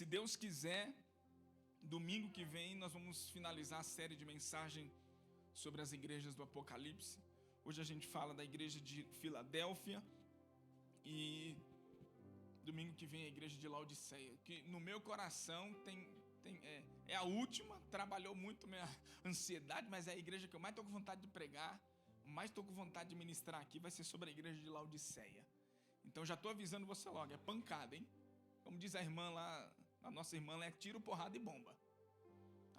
Se Deus quiser, domingo que vem nós vamos finalizar a série de mensagem sobre as igrejas do Apocalipse. Hoje a gente fala da igreja de Filadélfia e domingo que vem a igreja de Laodiceia, que no meu coração é a última, trabalhou muito minha ansiedade, mas é a igreja que eu mais estou com vontade de pregar, mais estou com vontade de ministrar aqui, vai ser sobre a igreja de Laodiceia. Então já estou avisando você logo, é pancada, hein? Como diz a irmã lá, a nossa irmã lá, é tiro, porrada e bomba.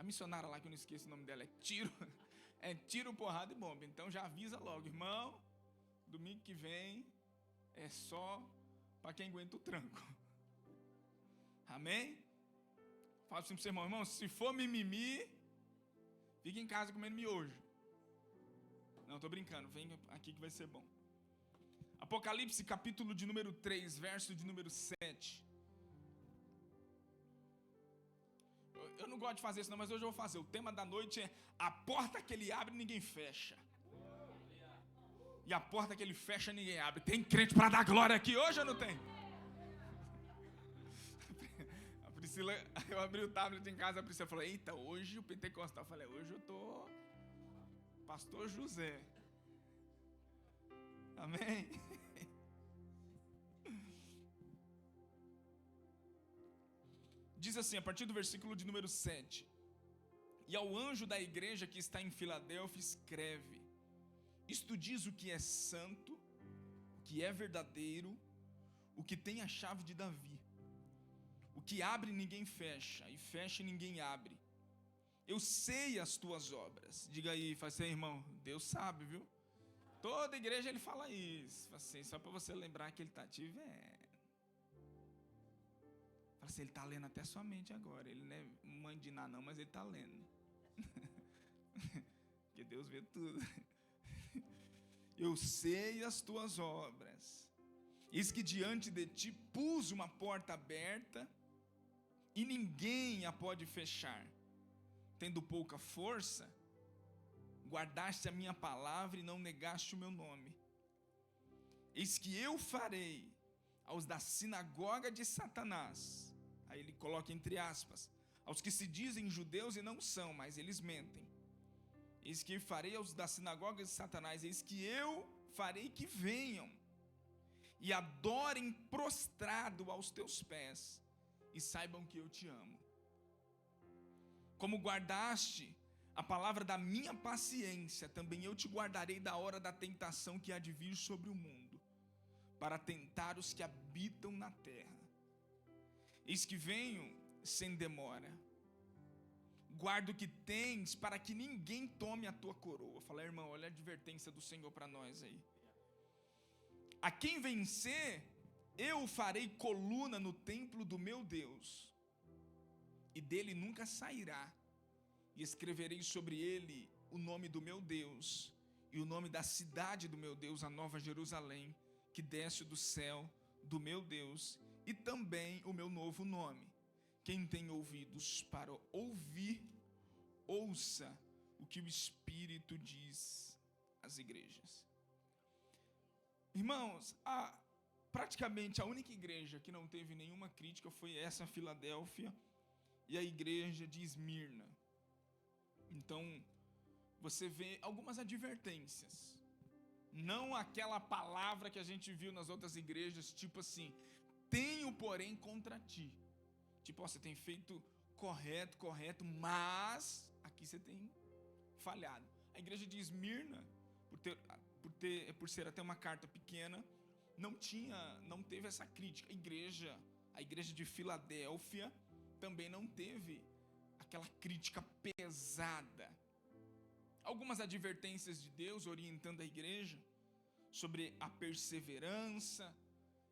A missionária lá, que eu não esqueço o nome dela, é tiro, porrada e bomba. Então já avisa logo, irmão, domingo que vem é só para quem aguenta o tranco. Amém? Fala assim pro seu irmão, se for mimimi, fica em casa comendo miojo. Não, tô brincando, vem aqui que vai ser bom. Apocalipse, capítulo de número 3, verso de número 7. Eu não gosto de fazer isso não, mas hoje eu vou fazer. O tema da noite é a porta que ele abre, ninguém fecha. E a porta que ele fecha, ninguém abre. Tem crente para dar glória aqui hoje ou não tem? A Priscila, eu abri o tablet em casa, a Priscila falou, eita, hoje o pentecostal. Eu falei, hoje eu tô pastor José. Amém? Diz assim, a partir do versículo de número 7. E ao anjo da igreja que está em Filadélfia escreve: isto diz o que é santo, o que é verdadeiro, o que tem a chave de Davi. O que abre ninguém fecha, e fecha ninguém abre. Eu sei as tuas obras. Diga aí, faz assim, irmão, Deus sabe, viu? Toda igreja ele fala isso, assim, só para você lembrar que ele está te vendo. Fala assim, ele está lendo até sua mente agora. Ele não é mãe de nada não, mas ele está lendo. Porque Deus vê tudo. Eu sei as tuas obras. Eis que diante de ti pus uma porta aberta e ninguém a pode fechar. Tendo pouca força, guardaste a minha palavra e não negaste o meu nome. Eis que eu farei aos da sinagoga de Satanás, aí ele coloca entre aspas, aos que se dizem judeus e não são, mas eles mentem. Eis que farei aos da sinagoga de Satanás, eis que eu farei que venham e adorem prostrado aos teus pés e saibam que eu te amo. Como guardaste a palavra da minha paciência, também eu te guardarei da hora da tentação que há de vir sobre o mundo, para tentar os que habitam na terra. Eis que venho sem demora. Guarda o que tens, para que ninguém tome a tua coroa. Fala, irmão, olha a advertência do Senhor para nós aí. A quem vencer, eu farei coluna no templo do meu Deus, e dele nunca sairá. E escreverei sobre ele o nome do meu Deus, e o nome da cidade do meu Deus, a Nova Jerusalém, que desce do céu do meu Deus, e também o meu novo nome. Quem tem ouvidos para ouvir, ouça o que o Espírito diz às igrejas. Irmãos, praticamente a única igreja que não teve nenhuma crítica foi essa Filadélfia e a igreja de Esmirna. Então, você vê algumas advertências. Não aquela palavra que a gente viu nas outras igrejas, tipo assim, tenho porém contra ti. Tipo, você tem feito correto, mas aqui você tem falhado. A igreja de Esmirna, por ser até uma carta pequena, não teve essa crítica. A igreja de Filadélfia também não teve aquela crítica pesada. Algumas advertências de Deus orientando a igreja sobre a perseverança.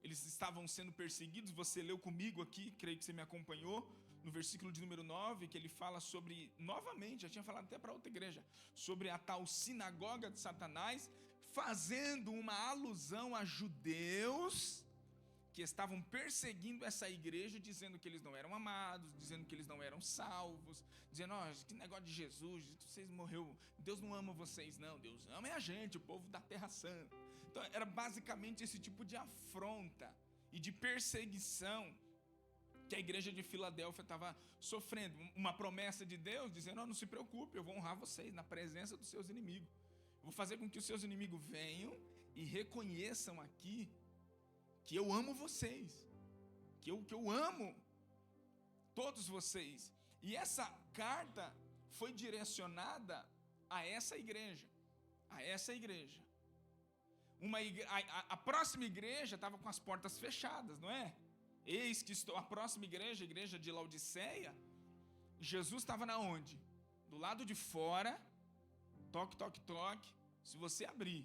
Eles estavam sendo perseguidos, você leu comigo aqui, creio que você me acompanhou, no versículo de número 9, que ele fala sobre, novamente, já tinha falado até para outra igreja, sobre a tal sinagoga de Satanás, fazendo uma alusão a judeus que estavam perseguindo essa igreja, dizendo que eles não eram amados, dizendo que eles não eram salvos, dizendo, que negócio de Jesus, vocês morreu, Deus não ama vocês não, Deus ama é a gente, o povo da Terra Santa. Então era basicamente esse tipo de afronta e de perseguição que a igreja de Filadélfia estava sofrendo. Uma promessa de Deus dizendo: oh, não se preocupe, eu vou honrar vocês na presença dos seus inimigos. Eu vou fazer com que os seus inimigos venham e reconheçam aqui que eu amo vocês, que eu amo todos vocês. E essa carta foi direcionada a essa igreja. A próxima igreja estava com as portas fechadas, não é? Eis que estou, a próxima igreja, a igreja de Laodiceia, Jesus estava na onde? Do lado de fora, toque, toque, toque. Se você abrir,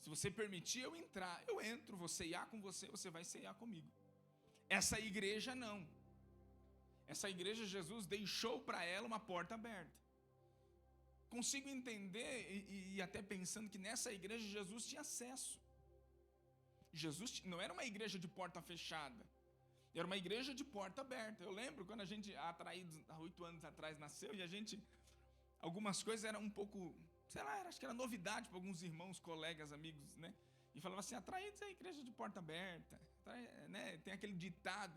se você permitir eu entrar, eu entro, vou ceiar com você, você vai ceiar comigo. Essa igreja não. Essa igreja, Jesus deixou para ela uma porta aberta. Consigo entender, e até pensando que nessa igreja Jesus tinha acesso. Jesus não era uma igreja de porta fechada, era uma igreja de porta aberta. Eu lembro quando a gente, atraídos há 8 anos atrás, nasceu, e a gente, algumas coisas eram um pouco, sei lá, acho que era novidade para alguns irmãos, colegas, amigos, né? E falava assim: atraídos é a igreja de porta aberta, né? Tem aquele ditado,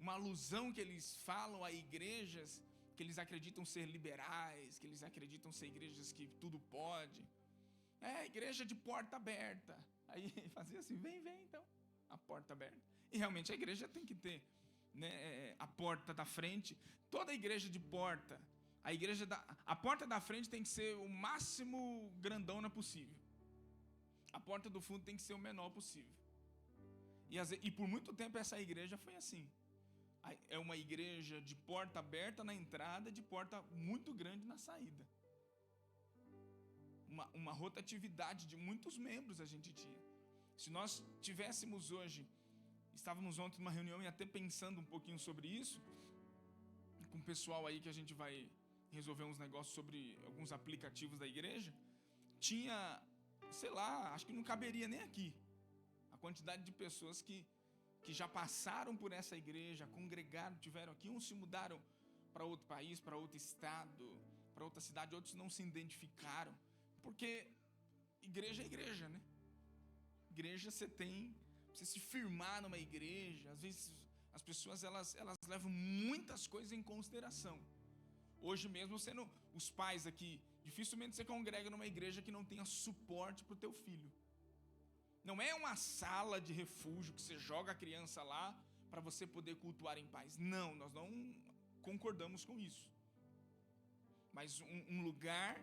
uma alusão que eles falam a igrejas que eles acreditam ser liberais, que eles acreditam ser igrejas que tudo pode. Igreja de porta aberta. Aí fazia assim: vem então, a porta aberta. E realmente a igreja tem que ter, né, a porta da frente. Toda igreja de porta, a porta da frente tem que ser o máximo grandona possível. A porta do fundo tem que ser o menor possível. E por muito tempo essa igreja foi assim. É uma igreja de porta aberta na entrada, de porta muito grande na saída. Uma rotatividade de muitos membros a gente tinha. Se nós tivéssemos hoje, estávamos ontem numa reunião e até pensando um pouquinho sobre isso, com o pessoal aí que a gente vai resolver uns negócios sobre alguns aplicativos da igreja, tinha, sei lá, acho que não caberia nem aqui a quantidade de pessoas que já passaram por essa igreja, congregaram, tiveram aqui, uns se mudaram para outro país, para outro estado, para outra cidade, outros não se identificaram, porque igreja é igreja, né? Igreja você se firmar numa igreja. Às vezes as pessoas elas levam muitas coisas em consideração. Hoje mesmo os pais aqui, dificilmente você congrega numa igreja que não tenha suporte para o teu filho. Não é uma sala de refúgio que você joga a criança lá para você poder cultuar em paz. Não, nós não concordamos com isso. Mas um lugar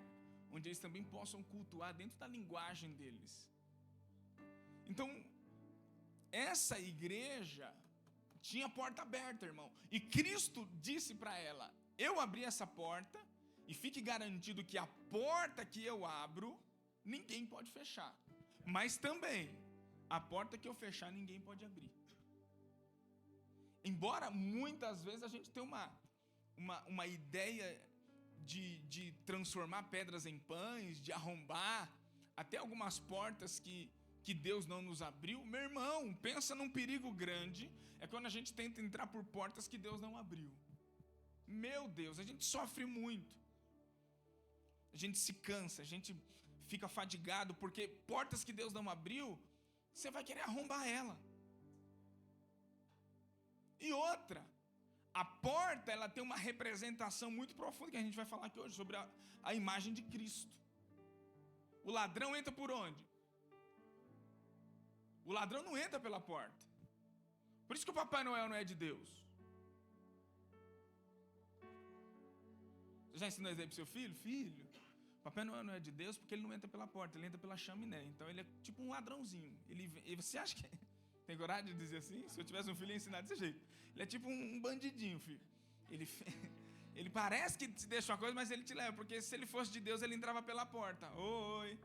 onde eles também possam cultuar dentro da linguagem deles. Então, essa igreja tinha a porta aberta, irmão. E Cristo disse para ela: eu abri essa porta e fique garantido que a porta que eu abro, ninguém pode fechar. Mas também, a porta que eu fechar, ninguém pode abrir. Embora muitas vezes a gente tenha uma ideia de transformar pedras em pães, de arrombar até algumas portas que Deus não nos abriu. Meu irmão, pensa num perigo grande, é quando a gente tenta entrar por portas que Deus não abriu. Meu Deus, a gente sofre muito. A gente se cansa, a gente fica fadigado, porque portas que Deus não abriu, você vai querer arrombar ela. E outra, a porta, ela tem uma representação muito profunda, que a gente vai falar aqui hoje, sobre a imagem de Cristo. O ladrão entra por onde? O ladrão não entra pela porta. Por isso que o Papai Noel não é de Deus. Você já ensinou isso aí pro seu filho? Filho, Papai Noel não é de Deus porque ele não entra pela porta, ele entra pela chaminé. Então ele é tipo um ladrãozinho. E você acha que... Tem coragem de dizer assim? Se eu tivesse um filho, eu ia ensinar desse jeito. Ele é tipo um bandidinho, filho. Ele parece que te deixa uma coisa, mas ele te leva. Porque se ele fosse de Deus, ele entrava pela porta. Oi,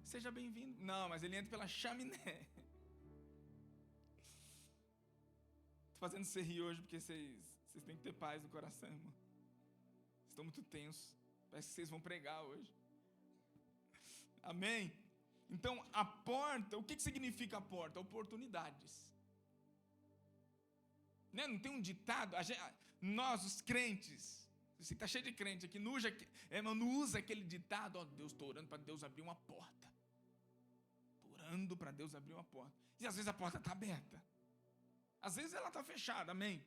seja bem-vindo. Não, mas ele entra pela chaminé. Tô fazendo você rir hoje porque vocês têm que ter paz no coração, irmão. Vocês estão muito tensos. Parece que vocês vão pregar hoje. Amém? Então, a porta, o que significa a porta? Oportunidades. Né? Não tem um ditado? Nós, os crentes, você está cheio de crente aqui, não usa aquele ditado: ó, Deus, estou orando para Deus abrir uma porta. Estou orando para Deus abrir uma porta. E às vezes a porta está aberta. Às vezes ela está fechada, amém?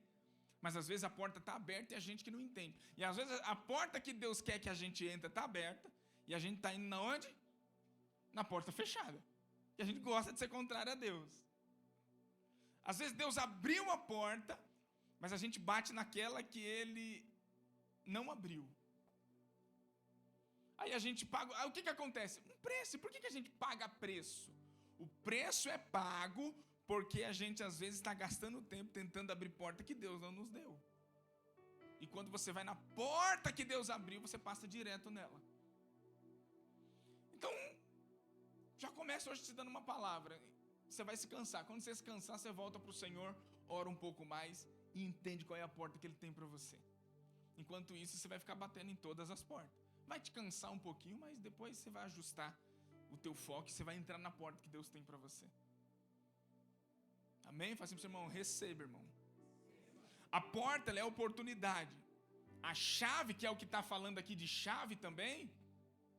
Mas às vezes a porta está aberta e a gente que não entende. E às vezes a porta que Deus quer que a gente entre está aberta e a gente está indo na onde? Na porta fechada. E a gente gosta de ser contrário a Deus. Às vezes Deus abriu a porta, mas a gente bate naquela que Ele não abriu. Aí a gente paga. Aí o que acontece? Um preço. Por que a gente paga preço? O preço é pago porque a gente às vezes está gastando tempo tentando abrir porta que Deus não nos deu. E quando você vai na porta que Deus abriu, você passa direto nela. Então, já começa hoje te dando uma palavra. Você vai se cansar. Quando você se cansar, você volta para o Senhor, ora um pouco mais e entende qual é a porta que Ele tem para você. Enquanto isso, você vai ficar batendo em todas as portas. Vai te cansar um pouquinho, mas depois você vai ajustar o teu foco e você vai entrar na porta que Deus tem para você. Amém? Faz assim para o seu irmão, receba, irmão. A porta, ela é a oportunidade. A chave, que é o que está falando aqui de chave também,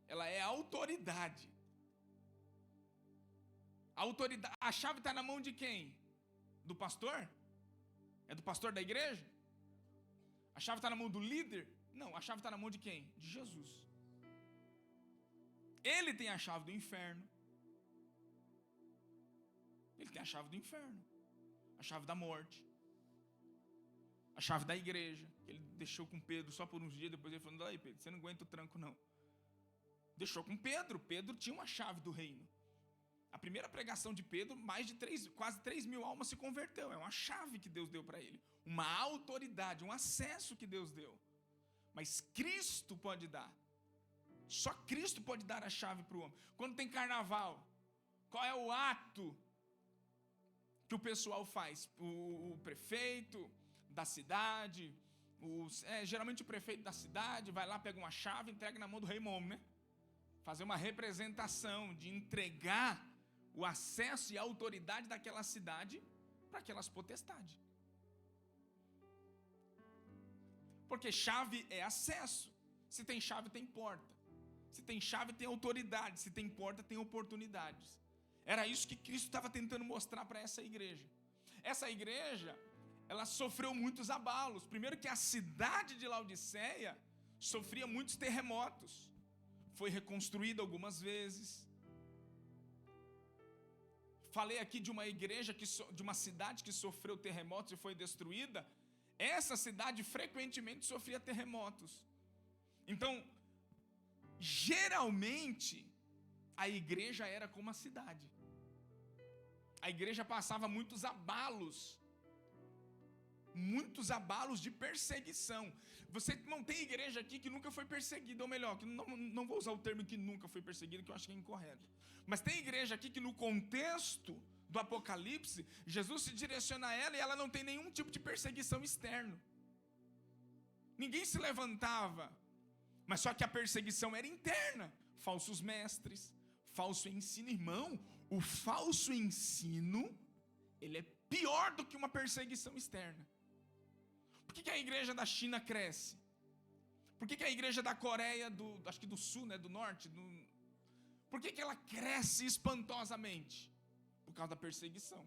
ela é a autoridade. A chave está na mão de quem? Do pastor? É do pastor da igreja? A chave está na mão do líder? Não, a chave está na mão de quem? De Jesus. Ele tem a chave do inferno. Ele tem a chave do inferno. A chave da morte. A chave da igreja. Ele deixou com Pedro só por uns dias, depois ele falou, aí Pedro, você não aguenta o tranco não. Deixou com Pedro. Pedro tinha uma chave do reino. A primeira pregação de Pedro, quase 3 mil almas se converteu. É uma chave que Deus deu para ele. Uma autoridade, um acesso que Deus deu. Mas Cristo pode dar. Só Cristo pode dar a chave para o homem. Quando tem carnaval, qual é o ato que o pessoal faz? O prefeito da cidade, geralmente o prefeito da cidade vai lá, pega uma chave e entrega na mão do rei Momo, né? Fazer uma representação de entregar o acesso e a autoridade daquela cidade para aquelas potestades. Porque chave é acesso. Se tem chave, tem porta. Se tem chave, tem autoridade. Se tem porta, tem oportunidades. Era isso que Cristo estava tentando mostrar para essa igreja. Essa igreja, ela sofreu muitos abalos. Primeiro que a cidade de Laodiceia sofria muitos terremotos. Foi reconstruída algumas vezes. Falei aqui de uma igreja, de uma cidade que sofreu terremotos e foi destruída. Essa cidade frequentemente sofria terremotos. Então, geralmente, a igreja era como a cidade. A igreja passava muitos abalos de perseguição. Você não tem igreja aqui que nunca foi perseguida, ou melhor, que não vou usar o termo que nunca foi perseguida, que eu acho que é incorreto. Mas tem igreja aqui que no contexto do Apocalipse, Jesus se direciona a ela e ela não tem nenhum tipo de perseguição externa. Ninguém se levantava, mas só que a perseguição era interna. Falsos mestres, falso ensino. Irmão, o falso ensino, ele é pior do que uma perseguição externa. Por que a igreja da China cresce? Por que a igreja da Coreia, acho que do Sul, né, do Norte, por que ela cresce espantosamente? Por causa da perseguição.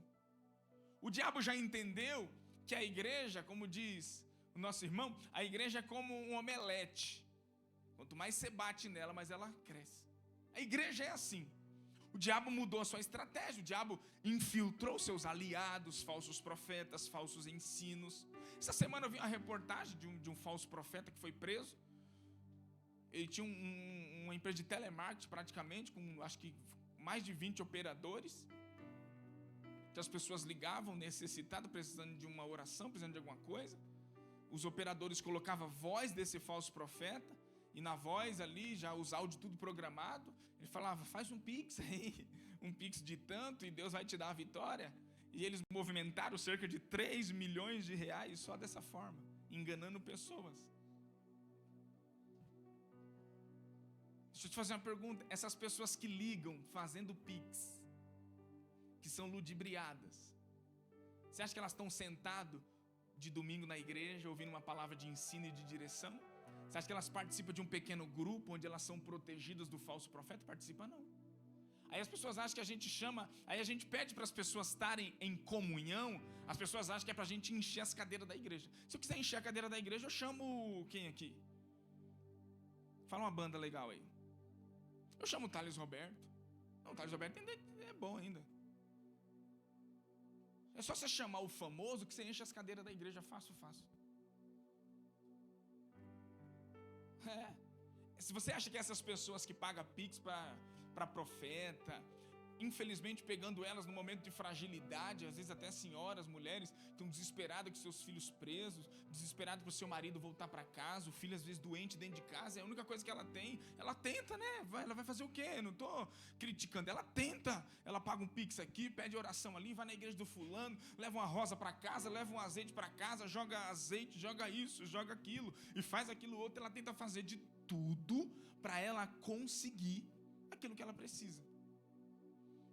O diabo já entendeu que a igreja, como diz o nosso irmão, a igreja é como um omelete. Quanto mais você bate nela, mais ela cresce. A igreja é assim. O diabo mudou a sua estratégia. O diabo infiltrou seus aliados, falsos profetas, falsos ensinos. Essa semana eu vi uma reportagem de um falso profeta que foi preso. Ele tinha uma empresa de telemarketing praticamente, com acho que mais de 20 operadores. Que as pessoas ligavam necessitadas, precisando de uma oração, precisando de alguma coisa. Os operadores colocavam a voz desse falso profeta. E na voz ali, já os áudios tudo programado, ele falava, faz um pix aí, um pix de tanto e Deus vai te dar a vitória. E eles movimentaram cerca de 3 milhões de reais só dessa forma, enganando pessoas. Deixa eu te fazer uma pergunta, essas pessoas que ligam fazendo pix, que são ludibriadas, você acha que elas estão sentadas de domingo na igreja, ouvindo uma palavra de ensino e de direção? Você acha que elas participam de um pequeno grupo onde elas são protegidas do falso profeta? Participa não. Aí as pessoas acham que a gente chama, aí a gente pede para as pessoas estarem em comunhão, as pessoas acham que é para a gente encher as cadeiras da igreja. Se eu quiser encher a cadeira da igreja, eu chamo quem aqui? Fala uma banda legal aí. Eu chamo o Thales Roberto. Não, o Thales Roberto é bom ainda. É só você chamar o famoso que você enche as cadeiras da igreja fácil. Se você acha que essas pessoas que pagam Pix para profeta, infelizmente pegando elas no momento de fragilidade, às vezes até senhoras, mulheres, estão desesperadas com seus filhos presos, desesperadas para o seu marido voltar para casa, o filho às vezes doente dentro de casa, é a única coisa que ela tem, ela tenta, né? Ela vai fazer o quê? Não estou criticando, ela tenta, ela paga um Pix aqui, pede oração ali, vai na igreja do fulano, leva uma rosa para casa, leva um azeite para casa, joga azeite, joga isso, joga aquilo, e faz aquilo outro, ela tenta fazer de tudo para ela conseguir aquilo que ela precisa.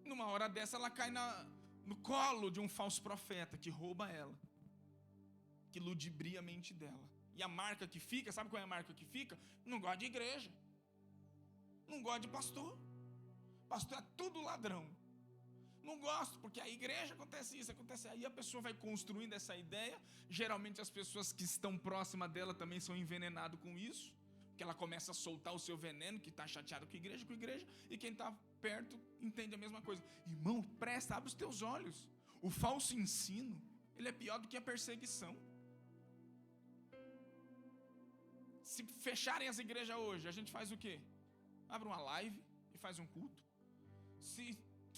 Numa hora dessa ela cai no colo de um falso profeta que rouba ela, que ludibria a mente dela. E a marca que fica, sabe qual é a marca que fica? Não gosta de igreja, não gosta de pastor. Pastor é tudo ladrão. Não gosto, porque a igreja acontece isso, acontece. Aí a pessoa vai construindo essa ideia. Geralmente as pessoas que estão próximas dela também são envenenadas com isso, que ela começa a soltar o seu veneno, que está chateado com a igreja, e quem está perto entende a mesma coisa. Irmão, presta, abre os teus olhos. O falso ensino, ele é pior do que a perseguição. Se fecharem as igrejas hoje, a gente faz o quê? Abre uma live e faz um culto. Se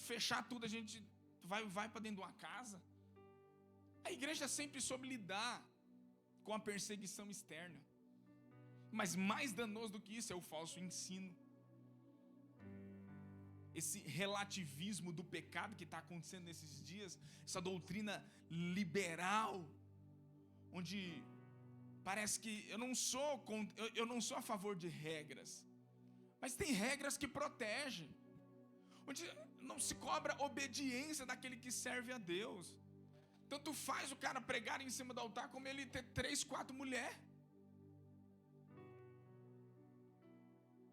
fechar tudo, a gente vai para dentro de uma casa. A igreja sempre soube lidar com a perseguição externa. Mas mais danoso do que isso é o falso ensino. Esse relativismo do pecado que está acontecendo nesses dias, essa doutrina liberal, onde parece que eu não sou a favor de regras, mas tem regras que protegem, onde não se cobra obediência daquele que serve a Deus. Tanto faz o cara pregar em cima do altar como ele ter 3, 4 mulheres.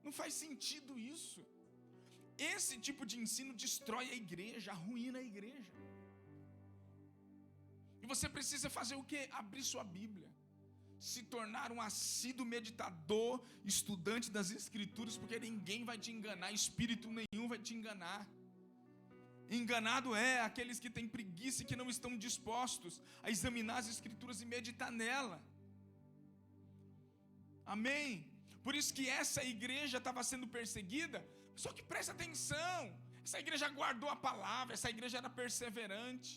Não faz sentido isso. Esse tipo de ensino destrói a igreja, arruína a igreja. E você precisa fazer o quê? Abrir sua Bíblia, se tornar um assíduo meditador, estudante das Escrituras, porque ninguém vai te enganar, espírito nenhum vai te enganar. Enganado é aqueles que têm preguiça e que não estão dispostos a examinar as Escrituras e meditar nela. Amém? Por isso que essa igreja estava sendo perseguida. Só que presta atenção, essa igreja guardou a palavra, essa igreja era perseverante,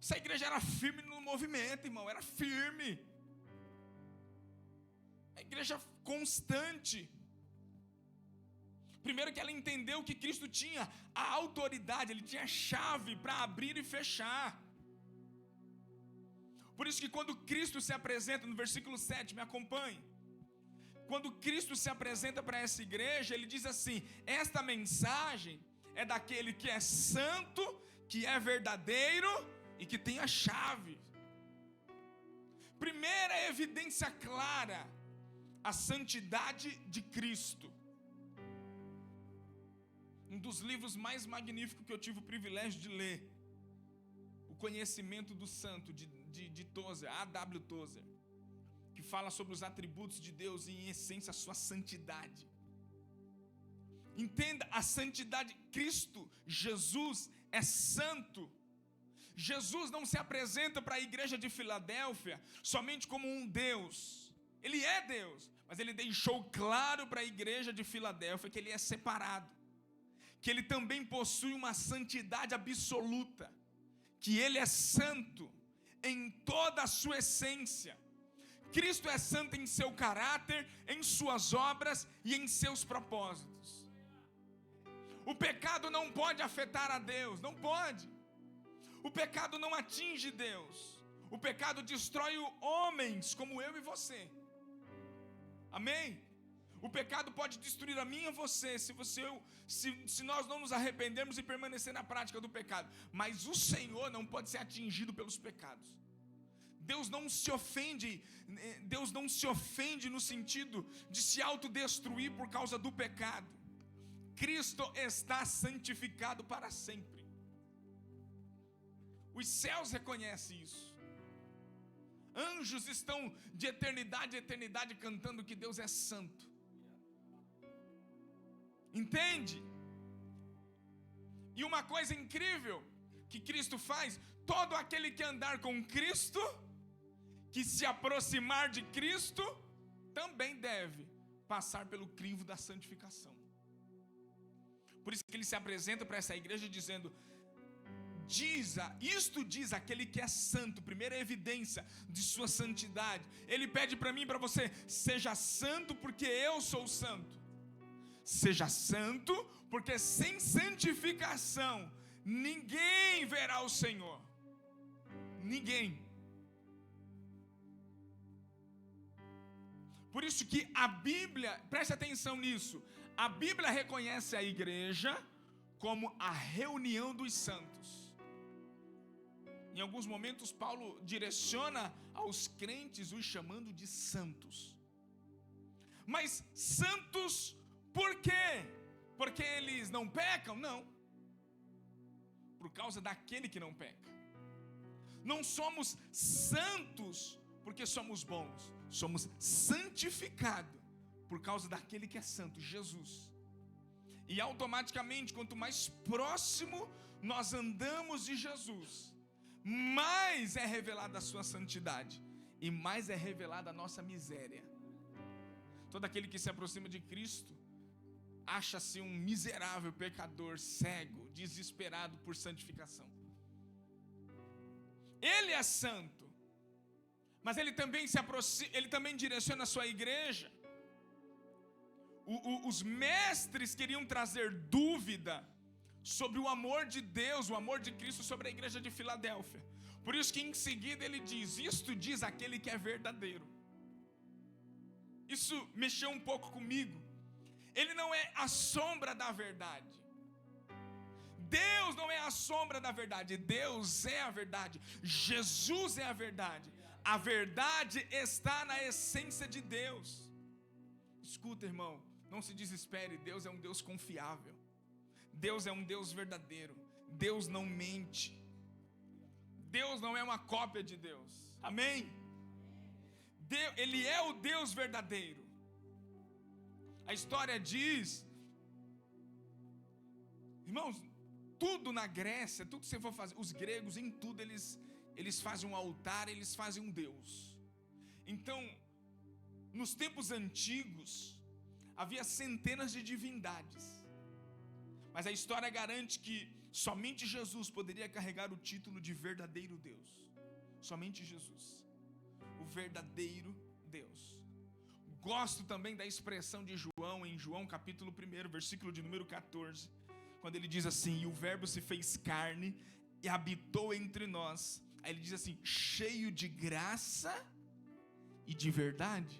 essa igreja era firme no movimento, irmão, era firme. A igreja constante. Primeiro que ela entendeu que Cristo tinha a autoridade, Ele tinha a chave para abrir e fechar. Por isso que quando Cristo se apresenta, no versículo 7, me acompanhe. Quando Cristo se apresenta para essa igreja, Ele diz assim: esta mensagem é daquele que é santo, que é verdadeiro e que tem a chave. Primeira evidência clara, a santidade de Cristo. Um dos livros mais magníficos que eu tive o privilégio de ler, O Conhecimento do Santo, de Tozer, A.W. Tozer, que fala sobre os atributos de Deus e, em essência, a sua santidade. Entenda, a santidade, Cristo, Jesus é santo. Jesus não se apresenta para a igreja de Filadélfia somente como um Deus. Ele é Deus, mas Ele deixou claro para a igreja de Filadélfia que Ele é separado, que Ele também possui uma santidade absoluta, que Ele é santo em toda a sua essência. Cristo é santo em seu caráter, em suas obras e em seus propósitos. O pecado não pode afetar a Deus, não pode. O pecado não atinge Deus. O pecado destrói homens como eu e você. Amém? O pecado pode destruir a mim e você, se nós não nos arrependermos e permanecer na prática do pecado. Mas o Senhor não pode ser atingido pelos pecados. Deus não se ofende no sentido de se autodestruir por causa do pecado. Cristo está santificado para sempre. Os céus reconhecem isso. Anjos estão de eternidade a eternidade cantando que Deus é santo. Entende? E uma coisa incrível que Cristo faz: todo aquele que andar com Cristo, que se aproximar de Cristo, também deve passar pelo crivo da santificação. Por isso que ele se apresenta para essa igreja dizendo: isto diz aquele que é santo. Primeira evidência de sua santidade. Ele pede para mim e para você: seja santo porque eu sou santo. Seja santo, porque sem santificação ninguém verá o Senhor. Ninguém. Por isso que a Bíblia, preste atenção nisso, a Bíblia reconhece a igreja como a reunião dos santos. Em alguns momentos Paulo direciona aos crentes os chamando de santos. Mas santos por quê? Porque eles não pecam? Não. Por causa daquele que não peca. Não somos santos porque somos bons. Somos santificados por causa daquele que é santo, Jesus. E automaticamente, quanto mais próximo nós andamos de Jesus, mais é revelada a sua santidade e mais é revelada a nossa miséria. Todo aquele que se aproxima de Cristo acha-se um miserável pecador, cego, desesperado por santificação. Ele é santo, mas ele também se aproxima, ele também direciona a sua igreja. Os mestres queriam trazer dúvida sobre o amor de Deus, o amor de Cristo sobre a igreja de Filadélfia. Por isso que em seguida ele diz: isto diz aquele que é verdadeiro. Isso mexeu um pouco comigo. Ele não é a sombra da verdade. Deus não é a sombra da verdade. Deus é a verdade. Jesus é a verdade. A verdade está na essência de Deus. Escuta, irmão, não se desespere. Deus é um Deus confiável. Deus é um Deus verdadeiro. Deus não mente. Deus não é uma cópia de Deus. Amém? Ele é o Deus verdadeiro. A história diz, irmãos, tudo na Grécia, tudo que você for fazer, os gregos em tudo eles fazem um altar, eles fazem um Deus. Então, nos tempos antigos, havia centenas de divindades. Mas a história garante que somente Jesus poderia carregar o título de verdadeiro Deus. Somente Jesus, o verdadeiro Deus. Gosto também da expressão de João, em João capítulo 1, versículo de número 14, quando ele diz assim: e o verbo se fez carne e habitou entre nós. Aí ele diz assim: cheio de graça e de verdade.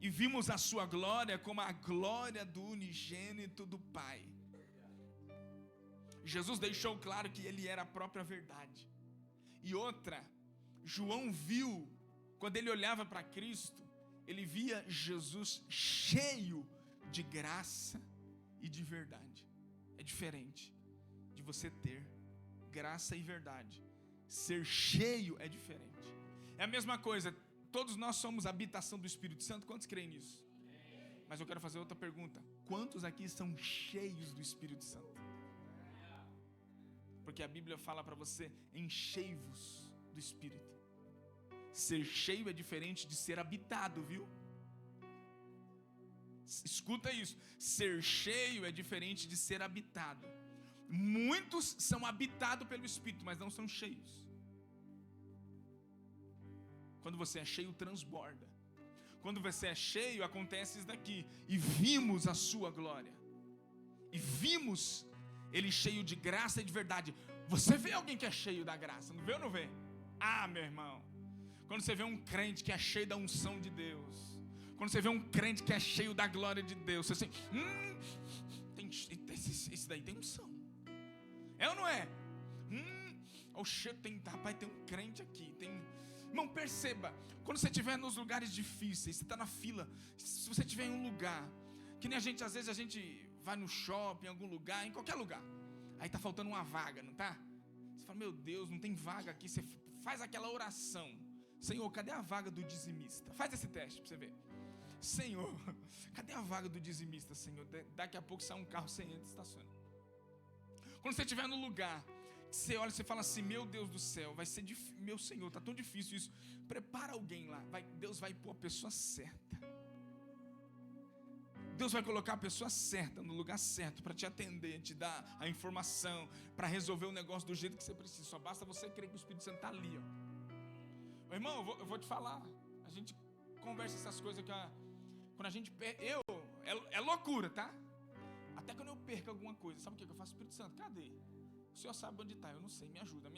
E vimos a sua glória como a glória do unigênito do Pai. Jesus deixou claro que ele era a própria verdade. E outra, João viu, quando ele olhava para Cristo, ele via Jesus cheio de graça e de verdade. É diferente de você ter graça e verdade. Ser cheio é diferente. É a mesma coisa. Todos nós somos habitação do Espírito Santo. Quantos creem nisso? Mas eu quero fazer outra pergunta: quantos aqui são cheios do Espírito Santo? Porque a Bíblia fala para você: enchei-vos do Espírito. Ser cheio é diferente de ser habitado, viu? Escuta isso. Ser cheio é diferente de ser habitado. Muitos são habitados pelo Espírito, mas não são cheios. Quando você é cheio, transborda. Quando você é cheio, acontece isso daqui: e vimos a sua glória. E vimos ele cheio de graça e de verdade. Você vê alguém que é cheio da graça, não vê ou não vê? Ah, meu irmão, quando você vê um crente que é cheio da unção de Deus, quando você vê um crente que é cheio da glória de Deus, você assim, esse daí tem unção. É ou não é? Rapaz, tem um crente aqui. Irmão, perceba, quando você estiver nos lugares difíceis, você está na fila, se você estiver em um lugar Que nem às vezes a gente vai no shopping, em algum lugar, em qualquer lugar. Aí está faltando uma vaga, não está? Você fala, meu Deus, não tem vaga aqui. Você faz aquela oração. Senhor, cadê a vaga do dizimista? Faz esse teste para você ver. Senhor, cadê a vaga do dizimista, Senhor? Daqui a pouco sai um carro, você entra e estaciona. Quando você estiver no lugar, você olha e você fala assim, meu Deus do céu, vai ser difícil, meu Senhor, está tão difícil isso. Prepara alguém lá, Deus vai pôr a pessoa certa. Deus vai colocar a pessoa certa no lugar certo para te atender, te dar a informação, para resolver o negócio do jeito que você precisa. Só basta você crer que o Espírito Santo está ali, ó. Ô, irmão, eu vou te falar. A gente conversa essas coisas que quando a gente é loucura, tá? Até quando eu perco alguma coisa, sabe o que eu faço? Espírito Santo, cadê? O Senhor sabe onde está, eu não sei, me ajuda.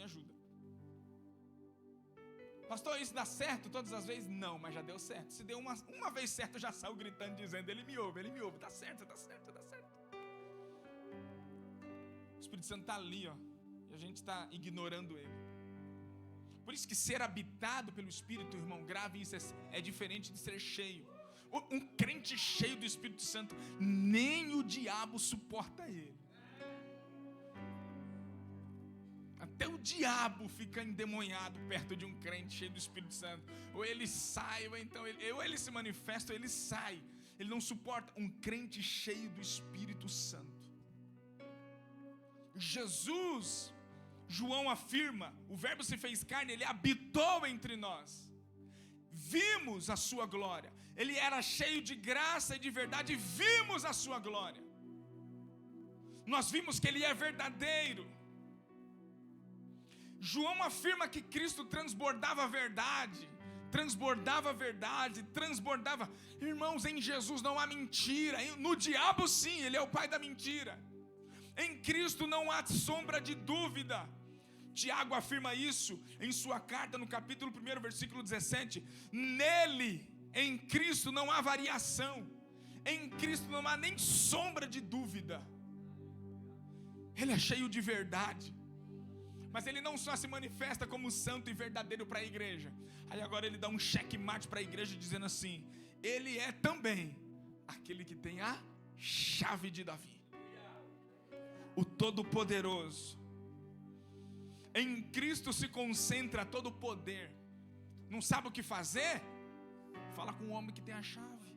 Pastor, isso dá certo todas as vezes? Não, mas já deu certo. Se deu uma vez certo, eu já saio gritando, dizendo, Ele me ouve, dá certo. O Espírito Santo está ali, ó, e a gente está ignorando Ele. Por isso que ser habitado pelo Espírito, irmão, grave isso, é diferente de ser cheio. Um crente cheio do Espírito Santo, nem o diabo suporta ele. Até o diabo fica endemoniado perto de um crente cheio do Espírito Santo. Ou ele sai, ou então ele se manifesta, ou ele sai. Ele não suporta um crente cheio do Espírito Santo. Jesus, João afirma, o verbo se fez carne, ele habitou entre nós. Vimos a sua glória. Ele era cheio de graça e de verdade, vimos a sua glória. Nós vimos que ele é verdadeiro. João afirma que Cristo transbordava a verdade. Irmãos, em Jesus não há mentira. No diabo sim, ele é o pai da mentira. Em Cristo não há sombra de dúvida. Tiago afirma isso em sua carta no capítulo 1, versículo 17. Nele, em Cristo não há variação. Em Cristo não há nem sombra de dúvida. Ele é cheio de verdade. Mas ele não só se manifesta como santo e verdadeiro para a igreja. Aí agora ele dá um checkmate para a igreja dizendo assim: ele é também aquele que tem a chave de Davi, o Todo-Poderoso. Em Cristo se concentra todo o poder. Não sabe o que fazer? Fala com o homem que tem a chave.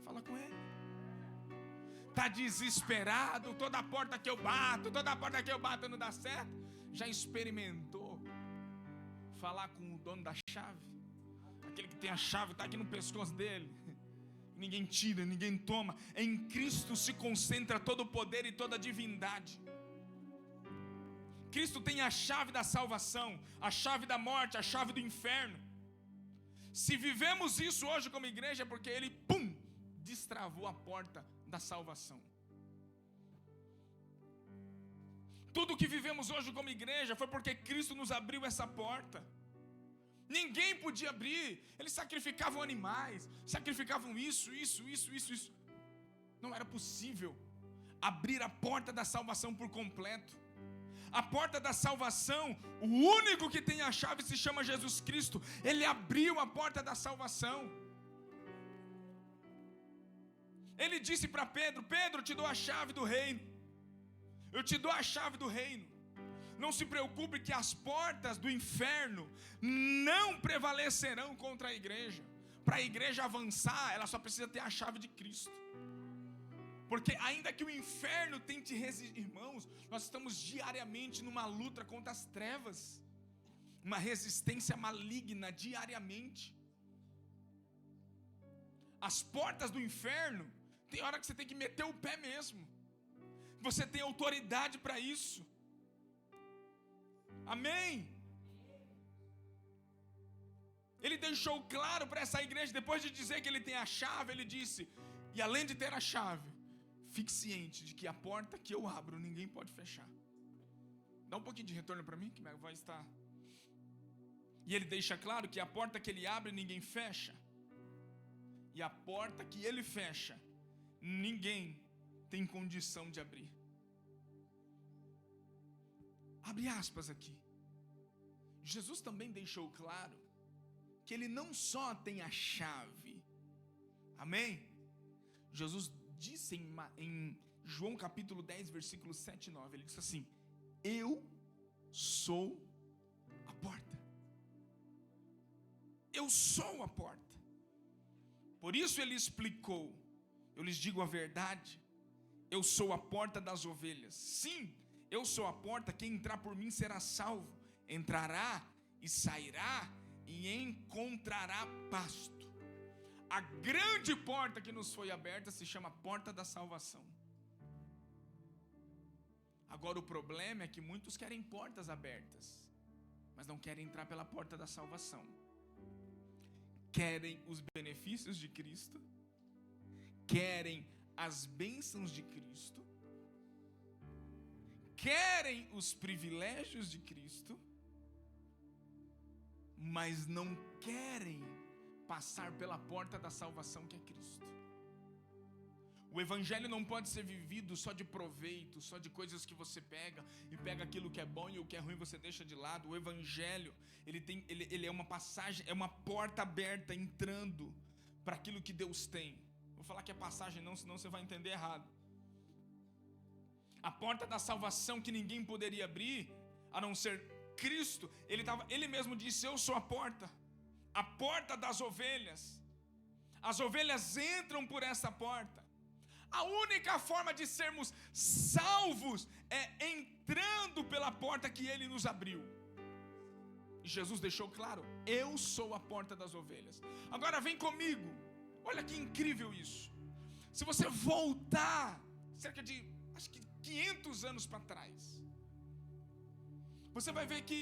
Fala com ele. Está desesperado, toda porta que eu bato não dá certo. Já experimentou falar com o dono da chave? Aquele que tem a chave, está aqui no pescoço dele. Ninguém tira, ninguém toma. Em Cristo se concentra todo o poder e toda a divindade. Cristo tem a chave da salvação, a chave da morte, a chave do inferno. Se vivemos isso hoje como igreja, é porque Ele, destravou a porta da salvação. Tudo que vivemos hoje como igreja foi porque Cristo nos abriu essa porta. Ninguém podia abrir. Eles sacrificavam animais, sacrificavam isso. Não era possível abrir a porta da salvação por completo. A porta da salvação, o único que tem a chave se chama Jesus Cristo. Ele abriu a porta da salvação. Ele disse para Pedro: Pedro, eu te dou a chave do reino. Eu te dou a chave do reino. Não se preocupe que as portas do inferno não prevalecerão contra a igreja. Para a igreja avançar, ela só precisa ter a chave de Cristo. Porque ainda que o inferno tente resistir, irmãos, nós estamos diariamente numa luta contra as trevas. Uma resistência maligna diariamente. As portas do inferno, tem hora que você tem que meter o pé mesmo. Você tem autoridade para isso. Amém? Ele deixou claro para essa igreja, depois de dizer que ele tem a chave, ele disse: e além de ter a chave, fique ciente de que a porta que eu abro, ninguém pode fechar. Dá um pouquinho de retorno para mim, que minha voz está... E ele deixa claro que a porta que ele abre, ninguém fecha. E a porta que ele fecha, ninguém tem condição de abrir. Abre aspas aqui. Jesus também deixou claro que ele não só tem a chave, amém? Jesus disse em João capítulo 10, versículos 7 e 9, ele disse assim: eu sou a porta. Eu sou a porta. Por isso ele explicou: eu lhes digo a verdade, eu sou a porta das ovelhas. Sim, eu sou a porta, quem entrar por mim será salvo. Entrará e sairá e encontrará pasto. A grande porta que nos foi aberta se chama porta da salvação. Agora o problema é que muitos querem portas abertas, mas não querem entrar pela porta da salvação. Querem os benefícios de Cristo, querem as bênçãos de Cristo, querem os privilégios de Cristo, mas não querem passar pela porta da salvação que é Cristo. O evangelho não pode ser vivido só de proveito, só de coisas que você pega aquilo que é bom e o que é ruim você deixa de lado. O evangelho, ele é uma passagem, é uma porta aberta entrando para aquilo que Deus tem. Vou falar que é passagem não, senão você vai entender errado. A porta da salvação que ninguém poderia abrir, a não ser Cristo. Ele mesmo disse: eu sou a porta das ovelhas. As ovelhas entram por essa porta. A única forma de sermos salvos é entrando pela porta que Ele nos abriu. E Jesus deixou claro: eu sou a porta das ovelhas. Agora vem comigo, olha que incrível isso. Se você voltar cerca de, acho que 500 anos para trás, você vai ver que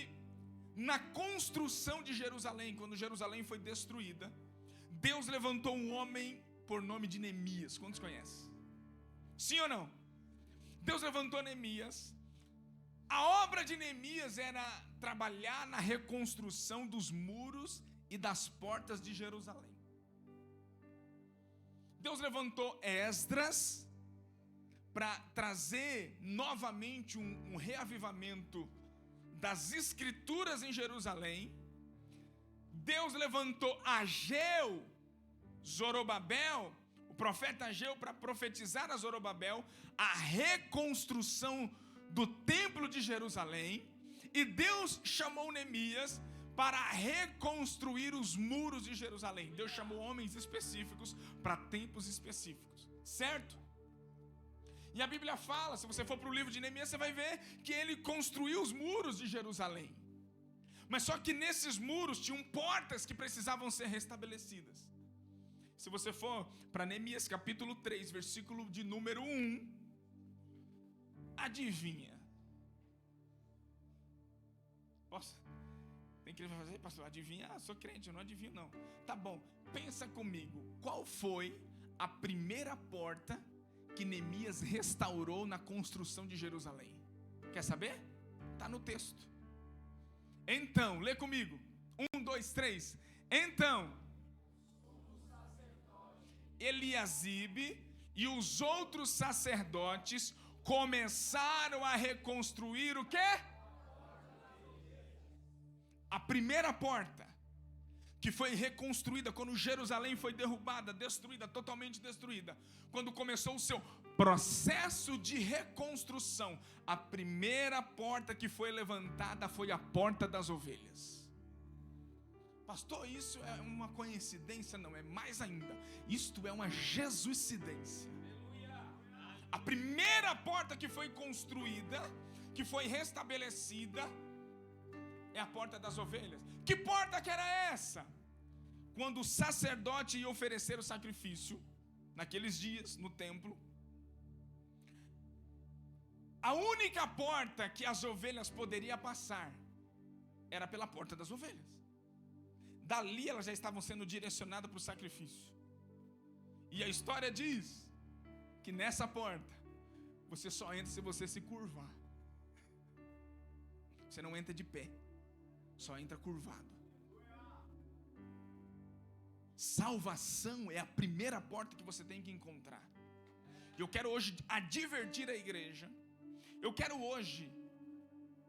na construção de Jerusalém, quando Jerusalém foi destruída, Deus levantou um homem por nome de Neemias. Quantos conhecem? Sim ou não? Deus levantou Neemias. A obra de Neemias era trabalhar na reconstrução dos muros e das portas de Jerusalém. Deus levantou Esdras para trazer novamente um reavivamento das escrituras em Jerusalém. Deus levantou Ageu, Zorobabel, o profeta Ageu, para profetizar a Zorobabel a reconstrução do templo de Jerusalém. E Deus chamou Neemias para reconstruir os muros de Jerusalém. Deus chamou homens específicos para tempos específicos, certo? E a Bíblia fala, se você for para o livro de Neemias, você vai ver que ele construiu os muros de Jerusalém. Mas só que nesses muros tinham portas que precisavam ser restabelecidas. Se você for para Neemias capítulo 3, versículo de número 1, adivinha? Posso? Tem que fazer, pastor, adivinha? Ah, sou crente, eu não adivinho não. Tá bom, pensa comigo, qual foi a primeira porta que Neemias restaurou na construção de Jerusalém? Quer saber? Está no texto. Então, lê comigo. 1, 2, 3. Então, Eliasibe e os outros sacerdotes começaram a reconstruir o quê? A primeira porta que foi reconstruída quando Jerusalém foi derrubada, destruída, totalmente destruída. Quando começou o seu processo de reconstrução, a primeira porta que foi levantada foi a porta das ovelhas. Pastor, isso é uma coincidência? Não, é mais ainda. Isto é uma jesuicidência. A primeira porta que foi construída, que foi restabelecida, é a porta das ovelhas. Que porta que era essa? Quando o sacerdote ia oferecer o sacrifício, naqueles dias, no templo, a única porta que as ovelhas poderiam passar era pela porta das ovelhas. Dali elas já estavam sendo direcionadas para o sacrifício. E a história diz que nessa porta você só entra se você se curvar. Você não entra de pé, só entra curvado. Salvação é a primeira porta que você tem que encontrar. Eu quero hoje advertir a igreja. Eu quero hoje